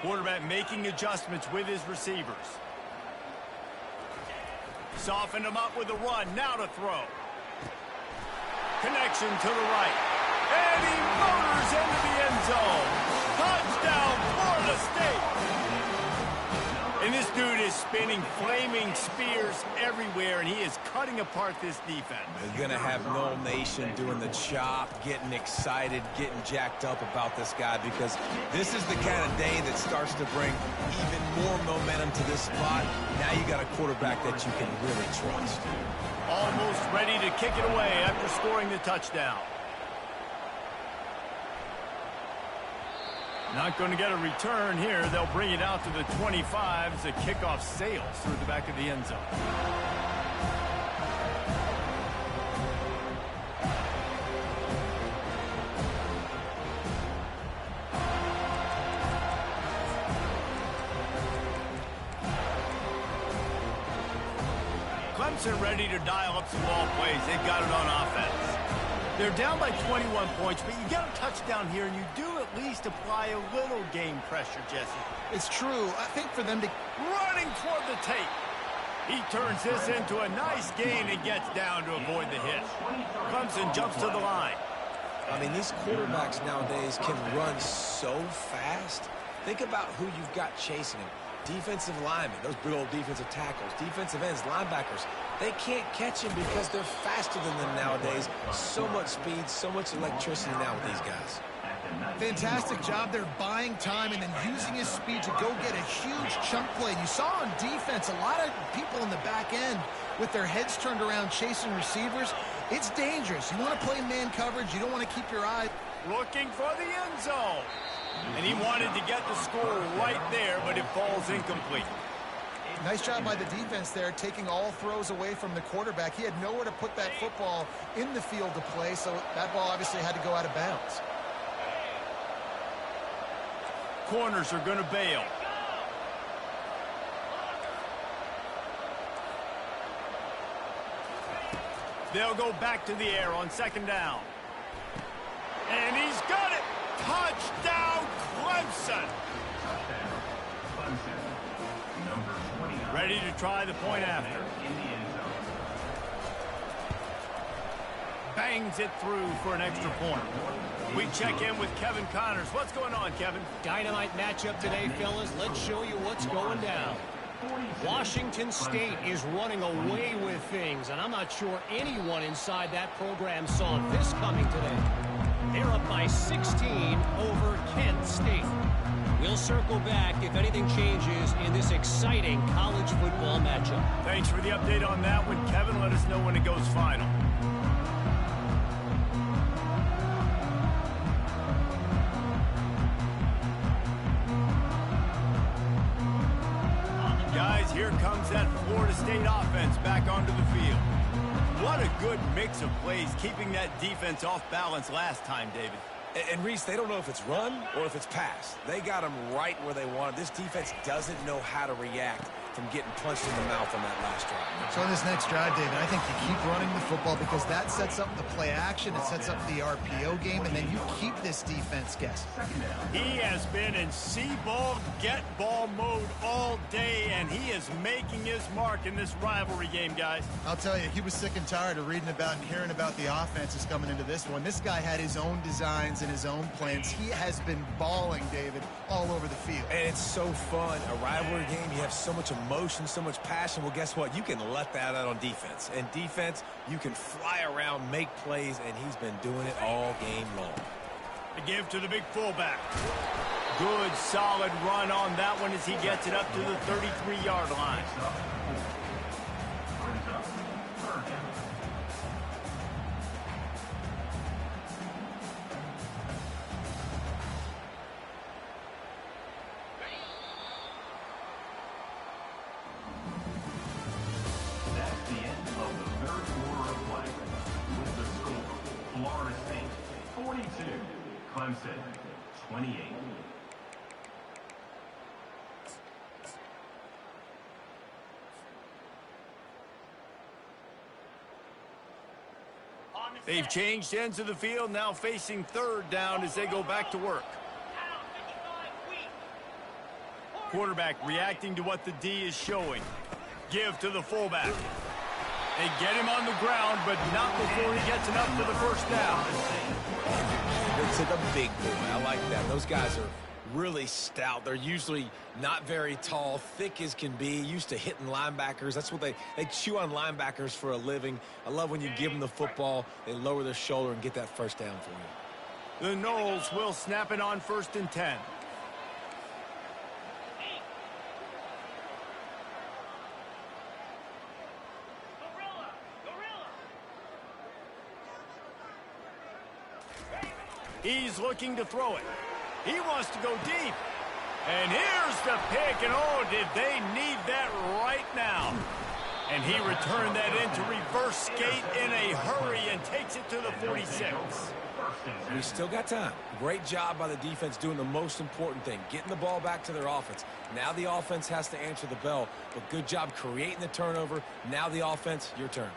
Quarterback making adjustments with his receivers. Softened him up with a run, now to throw. Connection to the right. And he motors into the end zone. Touchdown, Florida State. And this dude is spinning flaming spears everywhere, and he is cutting apart this defense. They're going to have Nole Nation doing the chop, getting excited, getting jacked up about this guy, because this is the kind of day that starts to bring even more momentum to this spot. Now you got a quarterback that you can really trust. Almost ready to kick it away after scoring the touchdown. Not going to get a return here. They'll bring it out to the 25 as the kickoff sails through the back of the end zone. Clemson ready to dial up some ball plays. They've got it on offense. They're down by 21 points, but you get a touchdown here, and you do at least apply a little game pressure, Jesse. It's true. I think for them to... Running toward the tape. He turns this into a nice gain and gets down to avoid the hit. Clemson jumps to the line. I mean, these quarterbacks nowadays can run so fast. Think about who you've got chasing him. Defensive linemen, those big old defensive tackles, defensive ends, linebackers. They can't catch him because they're faster than them nowadays. So much speed, so much electricity now with these guys. Fantastic job. They're buying time and then using his speed to go get a huge chunk play. You saw on defense a lot of people in the back end with their heads turned around chasing receivers. It's dangerous. You want to play man coverage. You don't want to keep your eye. Looking for the end zone. And he wanted to get the score right there, but it falls incomplete. Nice job by the defense there, taking all throws away from the quarterback. He had nowhere to put that football in the field to play, so that ball obviously had to go out of bounds. Corners are going to bail. They'll go back to the air on 2nd down. And he's got it! Touchdown, Clemson! Ready to try the point after. Bangs it through for an extra point. We check in with Kevin Connors. What's going on, Kevin? Dynamite matchup today, fellas. Let's show you what's going down. Washington State is running away with things, and I'm not sure anyone inside that program saw this coming today. They're up by 16 over Kent State. We'll circle back if anything changes in this exciting college football matchup. Thanks for the update on that one, Kevin. Let us know when it goes final. Guys, here comes that Florida State offense back onto the field. What a good mix of plays, keeping that defense off balance last time, David. And Reese, they don't know if it's run or if it's pass. They got them right where they wanted. This defense doesn't know how to react. from getting punched in the mouth on that last drive. So in this next drive, David, I think you keep running the football because that sets up the play action, it sets up the RPO game, and then you keep this defense guessing. He has been in see-ball, get-ball mode all day, and he is making his mark in this rivalry game, guys. I'll tell you, he was sick and tired of reading about and hearing about the offenses coming into this one. This guy had his own designs and his own plans. He has been balling, David, all over the field. And it's so fun. A rivalry game, you have so much emotion, so much passion. Well, guess what? You can let that out on defense. And defense, you can fly around, make plays, and he's been doing it all game long. The give to the big fullback. Good, solid run on that one as he gets it up to the 33-yard line. That's the end of the third quarter of play. With the score, Florida State 42, Clemson 28. They've changed ends of the field, now facing third down as they go back to work. Quarterback reacting to what the D is showing. Give to the fullback. They get him on the ground, but not before he gets enough for the first down. To the big boy. I like that. Those guys are really stout. They're usually not very tall, thick as can be, used to hitting linebackers. That's what they chew on linebackers for a living. I love when you give them the football, they lower their shoulder and get that first down for you. The Noles will snap it on 1st and 10. He's looking to throw it. He wants to go deep. And here's the pick, and oh, did they need that right now. And he returned that into reverse skate in a hurry and takes it to the 46. We still got time. Great job by the defense doing the most important thing, getting the ball back to their offense. Now the offense has to answer the bell, but good job creating the turnover. Now the offense, your turn.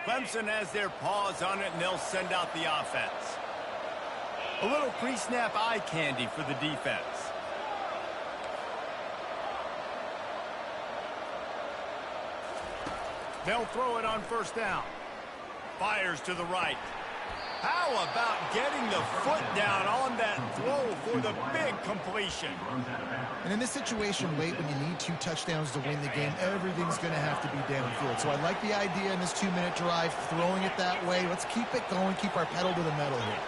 Clemson has their paws on it, and they'll send out the offense. A little pre-snap eye candy for the defense. They'll throw it on 1st down. Fires to the right. How about getting the foot down on that throw for the big completion? And in this situation late when you need 2 touchdowns to win the game, everything's going to have to be downfield. So I like the idea in this 2-minute drive, throwing it that way. Let's keep it going, keep our pedal to the metal here.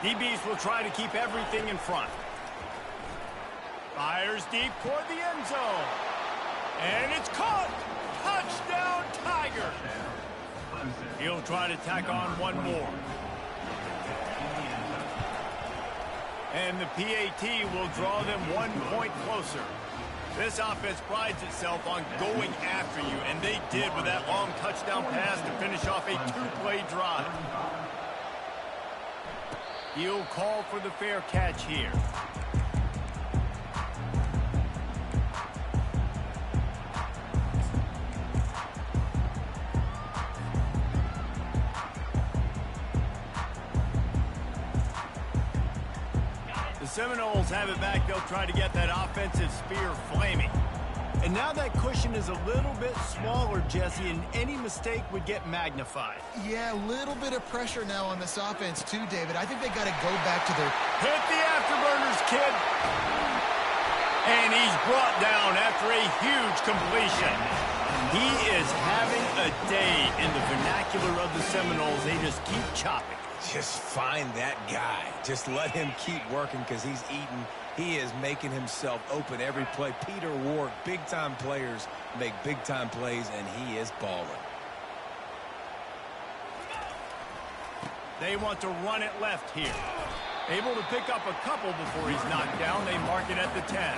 DBs will try to keep everything in front. Fires deep toward the end zone. And it's caught! Touchdown, Tigers! He'll try to tack on one more. And the PAT will draw them 1 point closer. This offense prides itself on going after you, and they did with that long touchdown pass to finish off a 2-play drive. He'll call for the fair catch here. Seminoles have it back. They'll try to get that offensive spear flaming. And now that cushion is a little bit smaller, Jesse, and any mistake would get magnified. Yeah, a little bit of pressure now on this offense too, David. I think they got to go back to their... Hit the afterburners, kid. And he's brought down after a huge completion. He is having a day in the vernacular of the Seminoles. They just keep chopping. Just find that guy. Just let him keep working because he's eating. He is making himself open every play. Peter Ward, big-time players make big-time plays, and he is balling. They want to run it left here. Able to pick up a couple before he's knocked down. They mark it at the 10.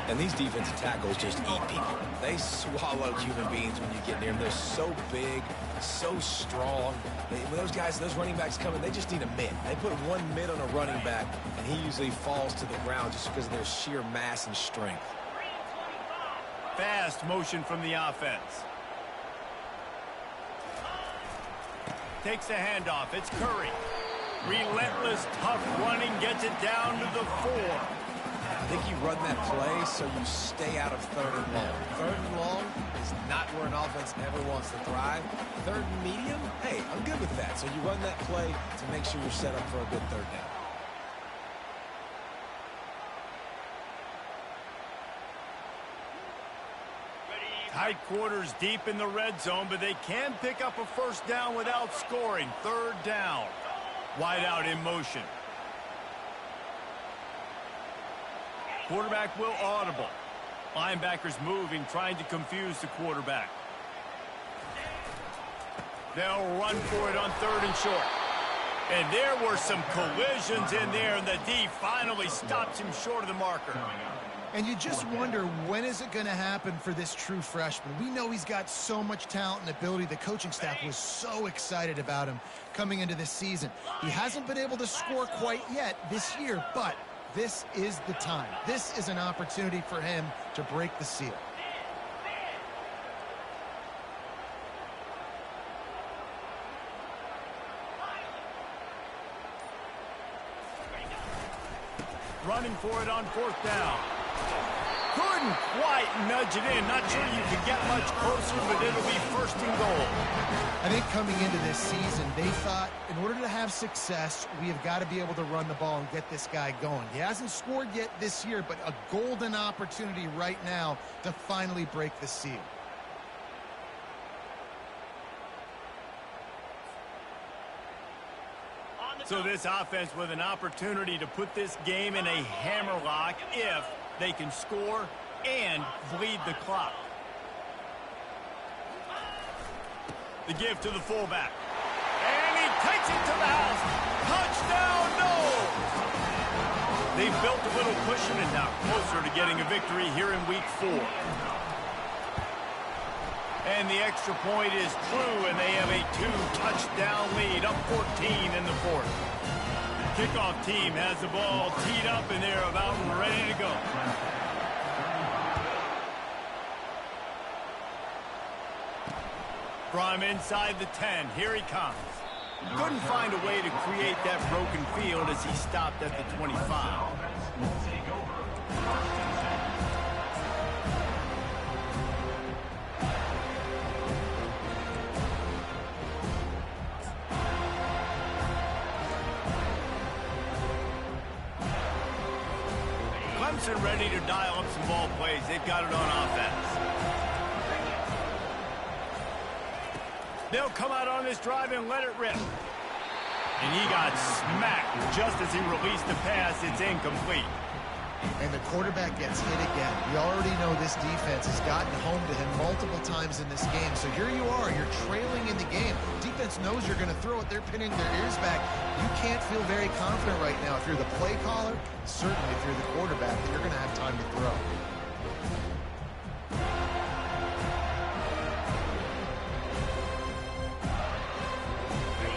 And these defensive tackles just eat people. They swallow human beings when you get near them. They're so big, so strong. When those guys, those running backs come in, they just need a mid. They put one mid on a running back, and he usually falls to the ground just because of their sheer mass and strength. Fast motion from the offense. Takes a handoff. It's Curry. Relentless, tough running, gets it down to the 4. I think you run that play so you stay out of 3rd and long. 3rd and long is not where an offense ever wants to thrive. 3rd and medium, hey, I'm good with that. So you run that play to make sure you're set up for a good 3rd down. Tight quarters deep in the red zone, but they can pick up a first down without scoring. 3rd down. Wide out in motion. Quarterback will audible. Linebackers moving, trying to confuse the quarterback. They'll run for it on 3rd and short. And there were some collisions in there, and the D finally stops him short of the marker. And you just wonder, when is it going to happen for this true freshman? We know he's got so much talent and ability. The coaching staff was so excited about him coming into this season. He hasn't been able to score quite yet this year, but this is the time. This is an opportunity for him to break the seal. Running for it on 4th down. Couldn't quite nudge it in. Not sure you could get much closer, but it'll be 1st and goal. I think coming into this season, they thought in order to have success, we have got to be able to run the ball and get this guy going. He hasn't scored yet this year, but a golden opportunity right now to finally break the seal. So this offense with an opportunity to put this game in a hammerlock if they can score and bleed the clock. The give to the fullback. And he takes it to the house. Touchdown, no! They've built a little cushion and now closer to getting a victory here in week 4. And the extra point is true, and they have a 2-touchdown lead, up 14 in the 4th. Kickoff team has the ball teed up, and they're about ready to go. From inside the 10, here he comes. Couldn't find a way to create that broken field as he stopped at the 25. Clemson ready to dial up some ball plays. They've got it on offense. They'll come out on this drive and let it rip. And he got smacked just as he released the pass. It's incomplete. And the quarterback gets hit again. We already know this defense has gotten home to him multiple times in this game. So here you are, you're trailing in the game. Defense knows you're going to throw it. They're pinning their ears back. You can't feel very confident right now if you're the play caller, certainly if you're the quarterback, that you're going to have time to throw.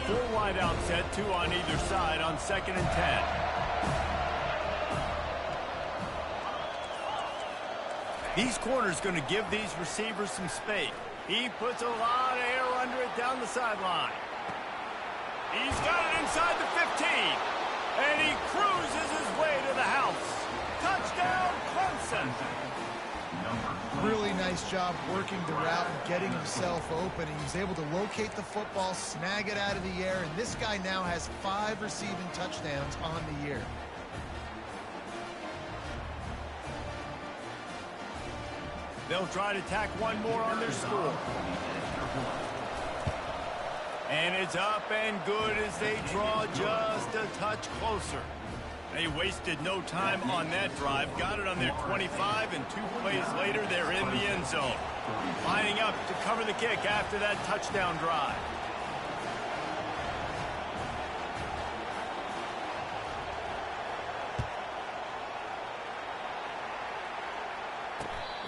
Full wide out set, 2 on either side on 2nd and 10. These corners going to give these receivers some space. He puts a lot of air under it down the sideline. He's got it inside the 15. And he cruises his way to the house. Touchdown, Clemson. Really nice job working the route and getting himself open. He was able to locate the football, snag it out of the air, and this guy now has 5 receiving touchdowns on the year. They'll try to tack one more on their score. And it's up and good as they draw just a touch closer. They wasted no time on that drive. Got it on their 25, and 2 plays later, they're in the end zone. Lining up to cover the kick after that touchdown drive.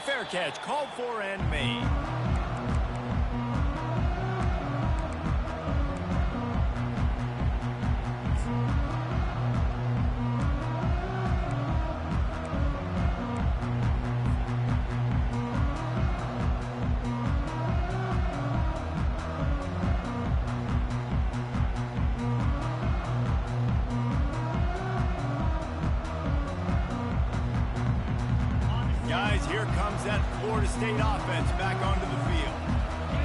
Fair catch, called for and made. Guys, here comes that Florida State offense back onto the field.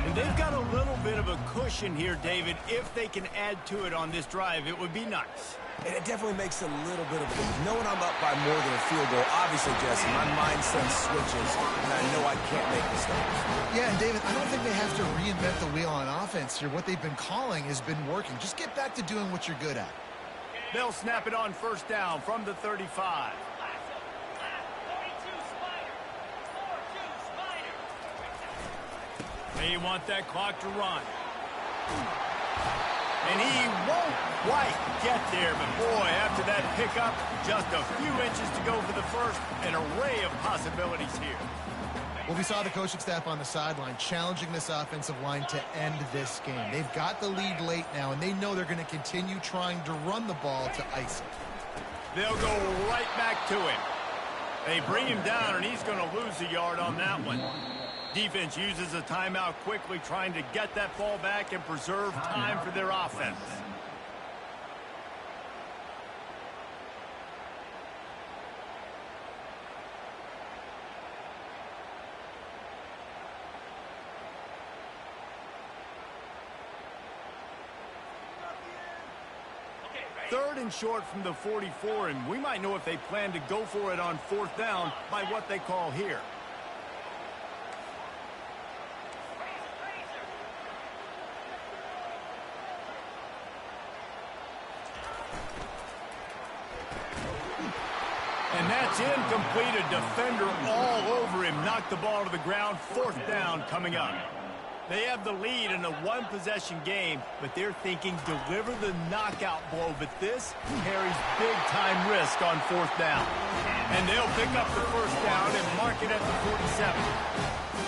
And they've got a little bit of a cushion here, David. If they can add to it on this drive, it would be nice. And it definitely makes a little bit of a difference. Knowing I'm up by more than a field goal, obviously, Jesse, my mindset switches, and I know I can't make mistakes. Yeah, and David, I don't think they have to reinvent the wheel on offense here. What they've been calling has been working. Just get back to doing what you're good at. They'll snap it on first down from the 35. They want that clock to run. And he won't quite get there, but boy, after that pickup, just a few inches to go for the first. An array of possibilities here. Well, we saw the coaching staff on the sideline challenging this offensive line to end this game. They've got the lead late now, and they know they're going to continue trying to run the ball to ice it. They'll go right back to him. They bring him down, and he's going to lose a yard on that one. Defense uses a timeout quickly, trying to get that ball back and preserve time for their offense. Third and short from the 44, and we might know if they plan to go for it on fourth down by what they call here. And that's incomplete. A defender all over him. Knocked the ball to the ground. Fourth down coming up. They have the lead in a one-possession game, but they're thinking deliver the knockout blow. But this carries big-time risk on fourth down. And they'll pick up the first down and mark it at the 47.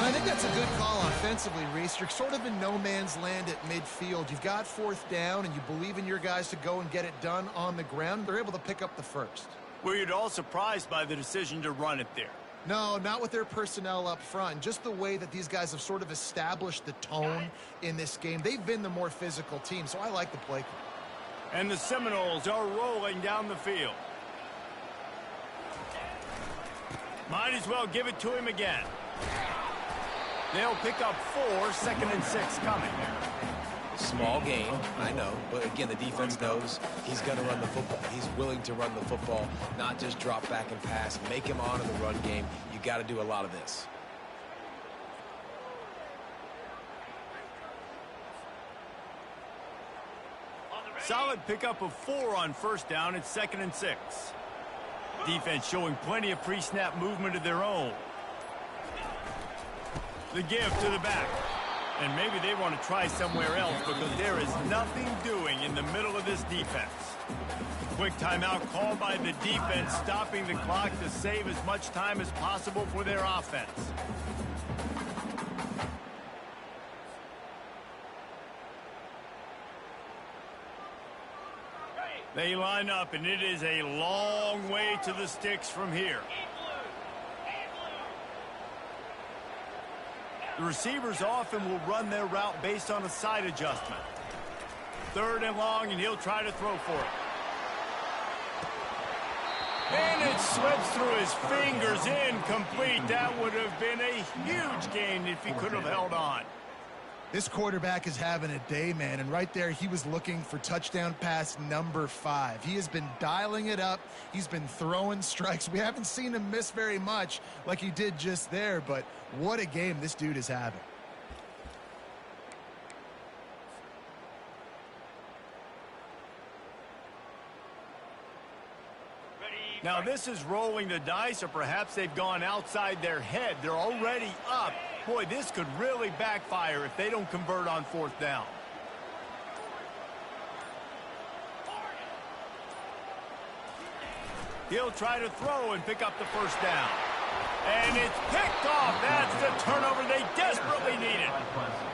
I think that's a good call offensively, Reese. You're sort of in no man's land at midfield. You've got fourth down, and you believe in your guys to go and get it done on the ground. They're able to pick up the first. Were you at all surprised by the decision to run it there? No, not with their personnel up front. Just the way that these guys have sort of established the tone in this game. They've been the more physical team, so I like the play call. And the Seminoles are rolling down the field. Might as well give it to him again. They'll pick up 4, 2nd and 6 coming. Small game, I know, but again, the defense knows he's going to run the football. He's willing to run the football, not just drop back and pass, make him honor the run game. You got to do a lot of this. Solid pickup of 4 on first down. It's 2nd and 6. Defense showing plenty of pre-snap movement of their own. The give to the back. And maybe they want to try somewhere else because there is nothing doing in the middle of this defense. Quick timeout called by the defense, stopping the clock to save as much time as possible for their offense. They line up, and it is a long way to the sticks from here. The receivers often will run their route based on a side adjustment. 3rd and long, and he'll try to throw for it. And it slips through his fingers, incomplete. That would have been a huge gain if he could have held on. This quarterback is having a day, man, and right there he was looking for touchdown pass number 5. He has been dialing it up. He's been throwing strikes. We haven't seen him miss very much like he did just there, but what a game this dude is having. Now this is rolling the dice, or perhaps they've gone outside their head. They're already up. Boy, this could really backfire if they don't convert on fourth down. He'll try to throw and pick up the first down. And it's picked off. That's the turnover they desperately needed.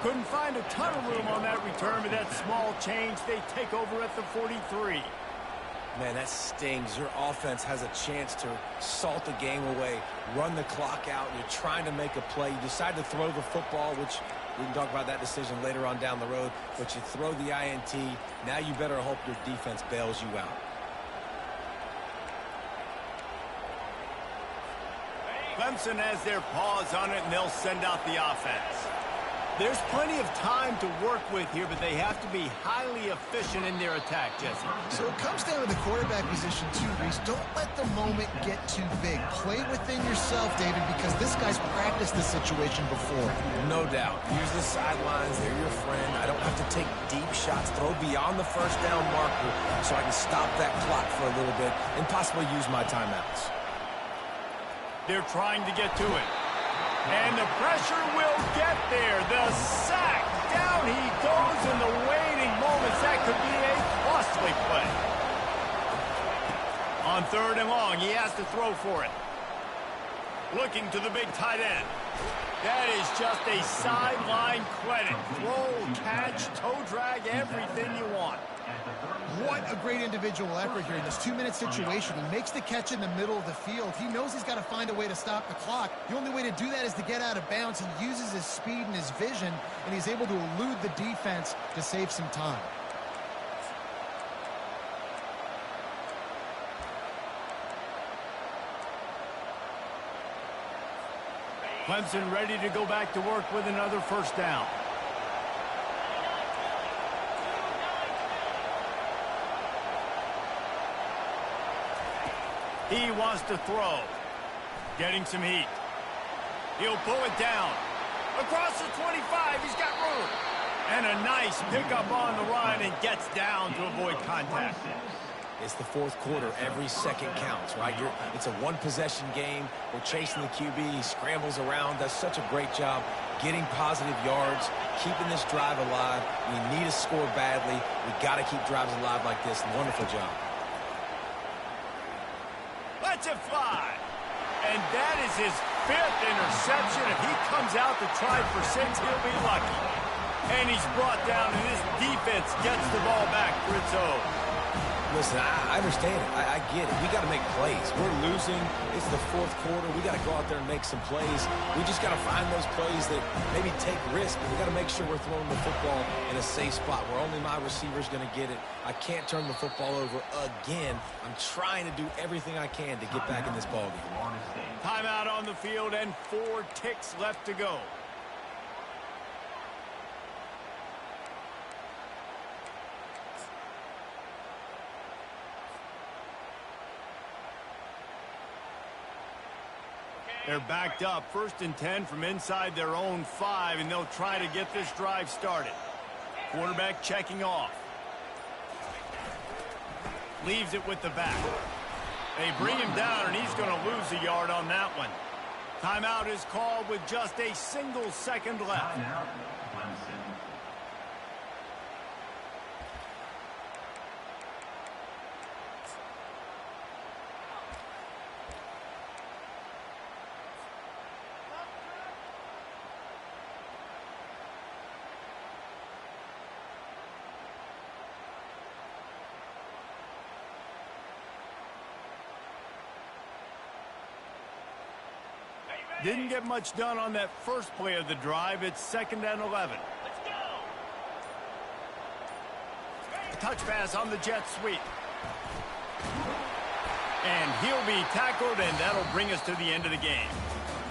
Couldn't find a ton of room on that return, but that small change, they take over at the 43. Man, that stings. Your offense has a chance to salt the game away, run the clock out, and you're trying to make a play. You decide to throw the football, which we can talk about that decision later on down the road, but you throw the INT. Now you better hope your defense bails you out. Clemson has their paws on it, and they'll send out the offense. There's plenty of time to work with here, but they have to be highly efficient in their attack, Jesse. So it comes down to the quarterback position too, Reese. Don't let the moment get too big. Play within yourself, David, because this guy's practiced this situation before. No doubt. Use the sidelines. They're your friend. I don't have to take deep shots. Throw beyond the first down marker so I can stop that clock for a little bit and possibly use my timeouts. They're trying to get to it. And the pressure will get there. The sack. Down he goes in the waiting moments. That could be a costly play. On 3rd and long, he has to throw for it. Looking to the big tight end. That is just a sideline credit. Throw, catch, toe drag, everything you want. What a great individual effort here in this 2-minute situation. He makes the catch in the middle of the field. He knows he's got to find a way to stop the clock. The only way to do that is to get out of bounds. He uses his speed and his vision, and he's able to elude the defense to save some time. Clemson ready to go back to work with another first down. He wants to throw. Getting some heat. He'll pull it down. Across the 25, he's got room. And a nice pickup on the run and gets down to avoid contact. It's the 4th quarter. Every second counts, right? It's a one-possession game. We're chasing the QB. He scrambles around, does such a great job getting positive yards, keeping this drive alive. We need to score badly. We got to keep drives alive like this. Wonderful job. Lets it fly. And that is his 5th interception. If he comes out to try for 6, he'll be lucky. And he's brought down, and this defense gets the ball back for its own. Listen, I understand it. I get it. We got to make plays. We're losing. It's the 4th quarter. We got to go out there and make some plays. We just got to find those plays that maybe take risks, but we got to make sure we're throwing the football in a safe spot where only my receiver's going to get it. I can't turn the football over again. I'm trying to do everything I can to get back in this ballgame. Timeout on the field and 4 ticks left to go. They're backed up, 1st and 10 from inside their own 5, and they'll try to get this drive started. Quarterback checking off. Leaves it with the back. They bring him down, and he's going to lose a yard on that one. Timeout is called with just a single second left. Didn't get much done on that first play of the drive. It's 2nd and 11. Let's go. Touch pass on the jet sweep. And he'll be tackled, and that'll bring us to the end of the game.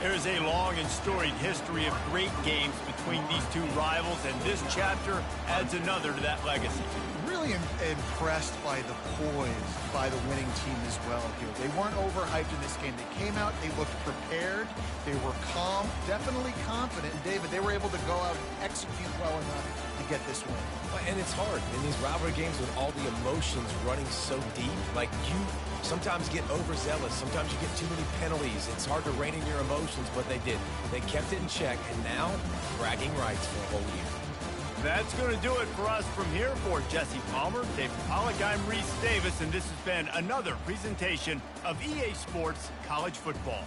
There's a long and storied history of great games between these two rivals, and this chapter adds another to that legacy. Really impressed by the poise by the winning team as well here. They weren't overhyped in this game. They came out, they looked prepared, they were calm, definitely confident. And David, they were able to go out and execute well enough to get this win. And it's hard in these rivalry games with all the emotions running so deep. Like, you sometimes get overzealous. Sometimes you get too many penalties. It's hard to rein in your emotions, but they did. They kept it in check, and now bragging rights for a whole year. That's going to do it for us from here. For Jesse Palmer, David Pollack, I'm Reese Davis, and this has been another presentation of EA Sports College Football.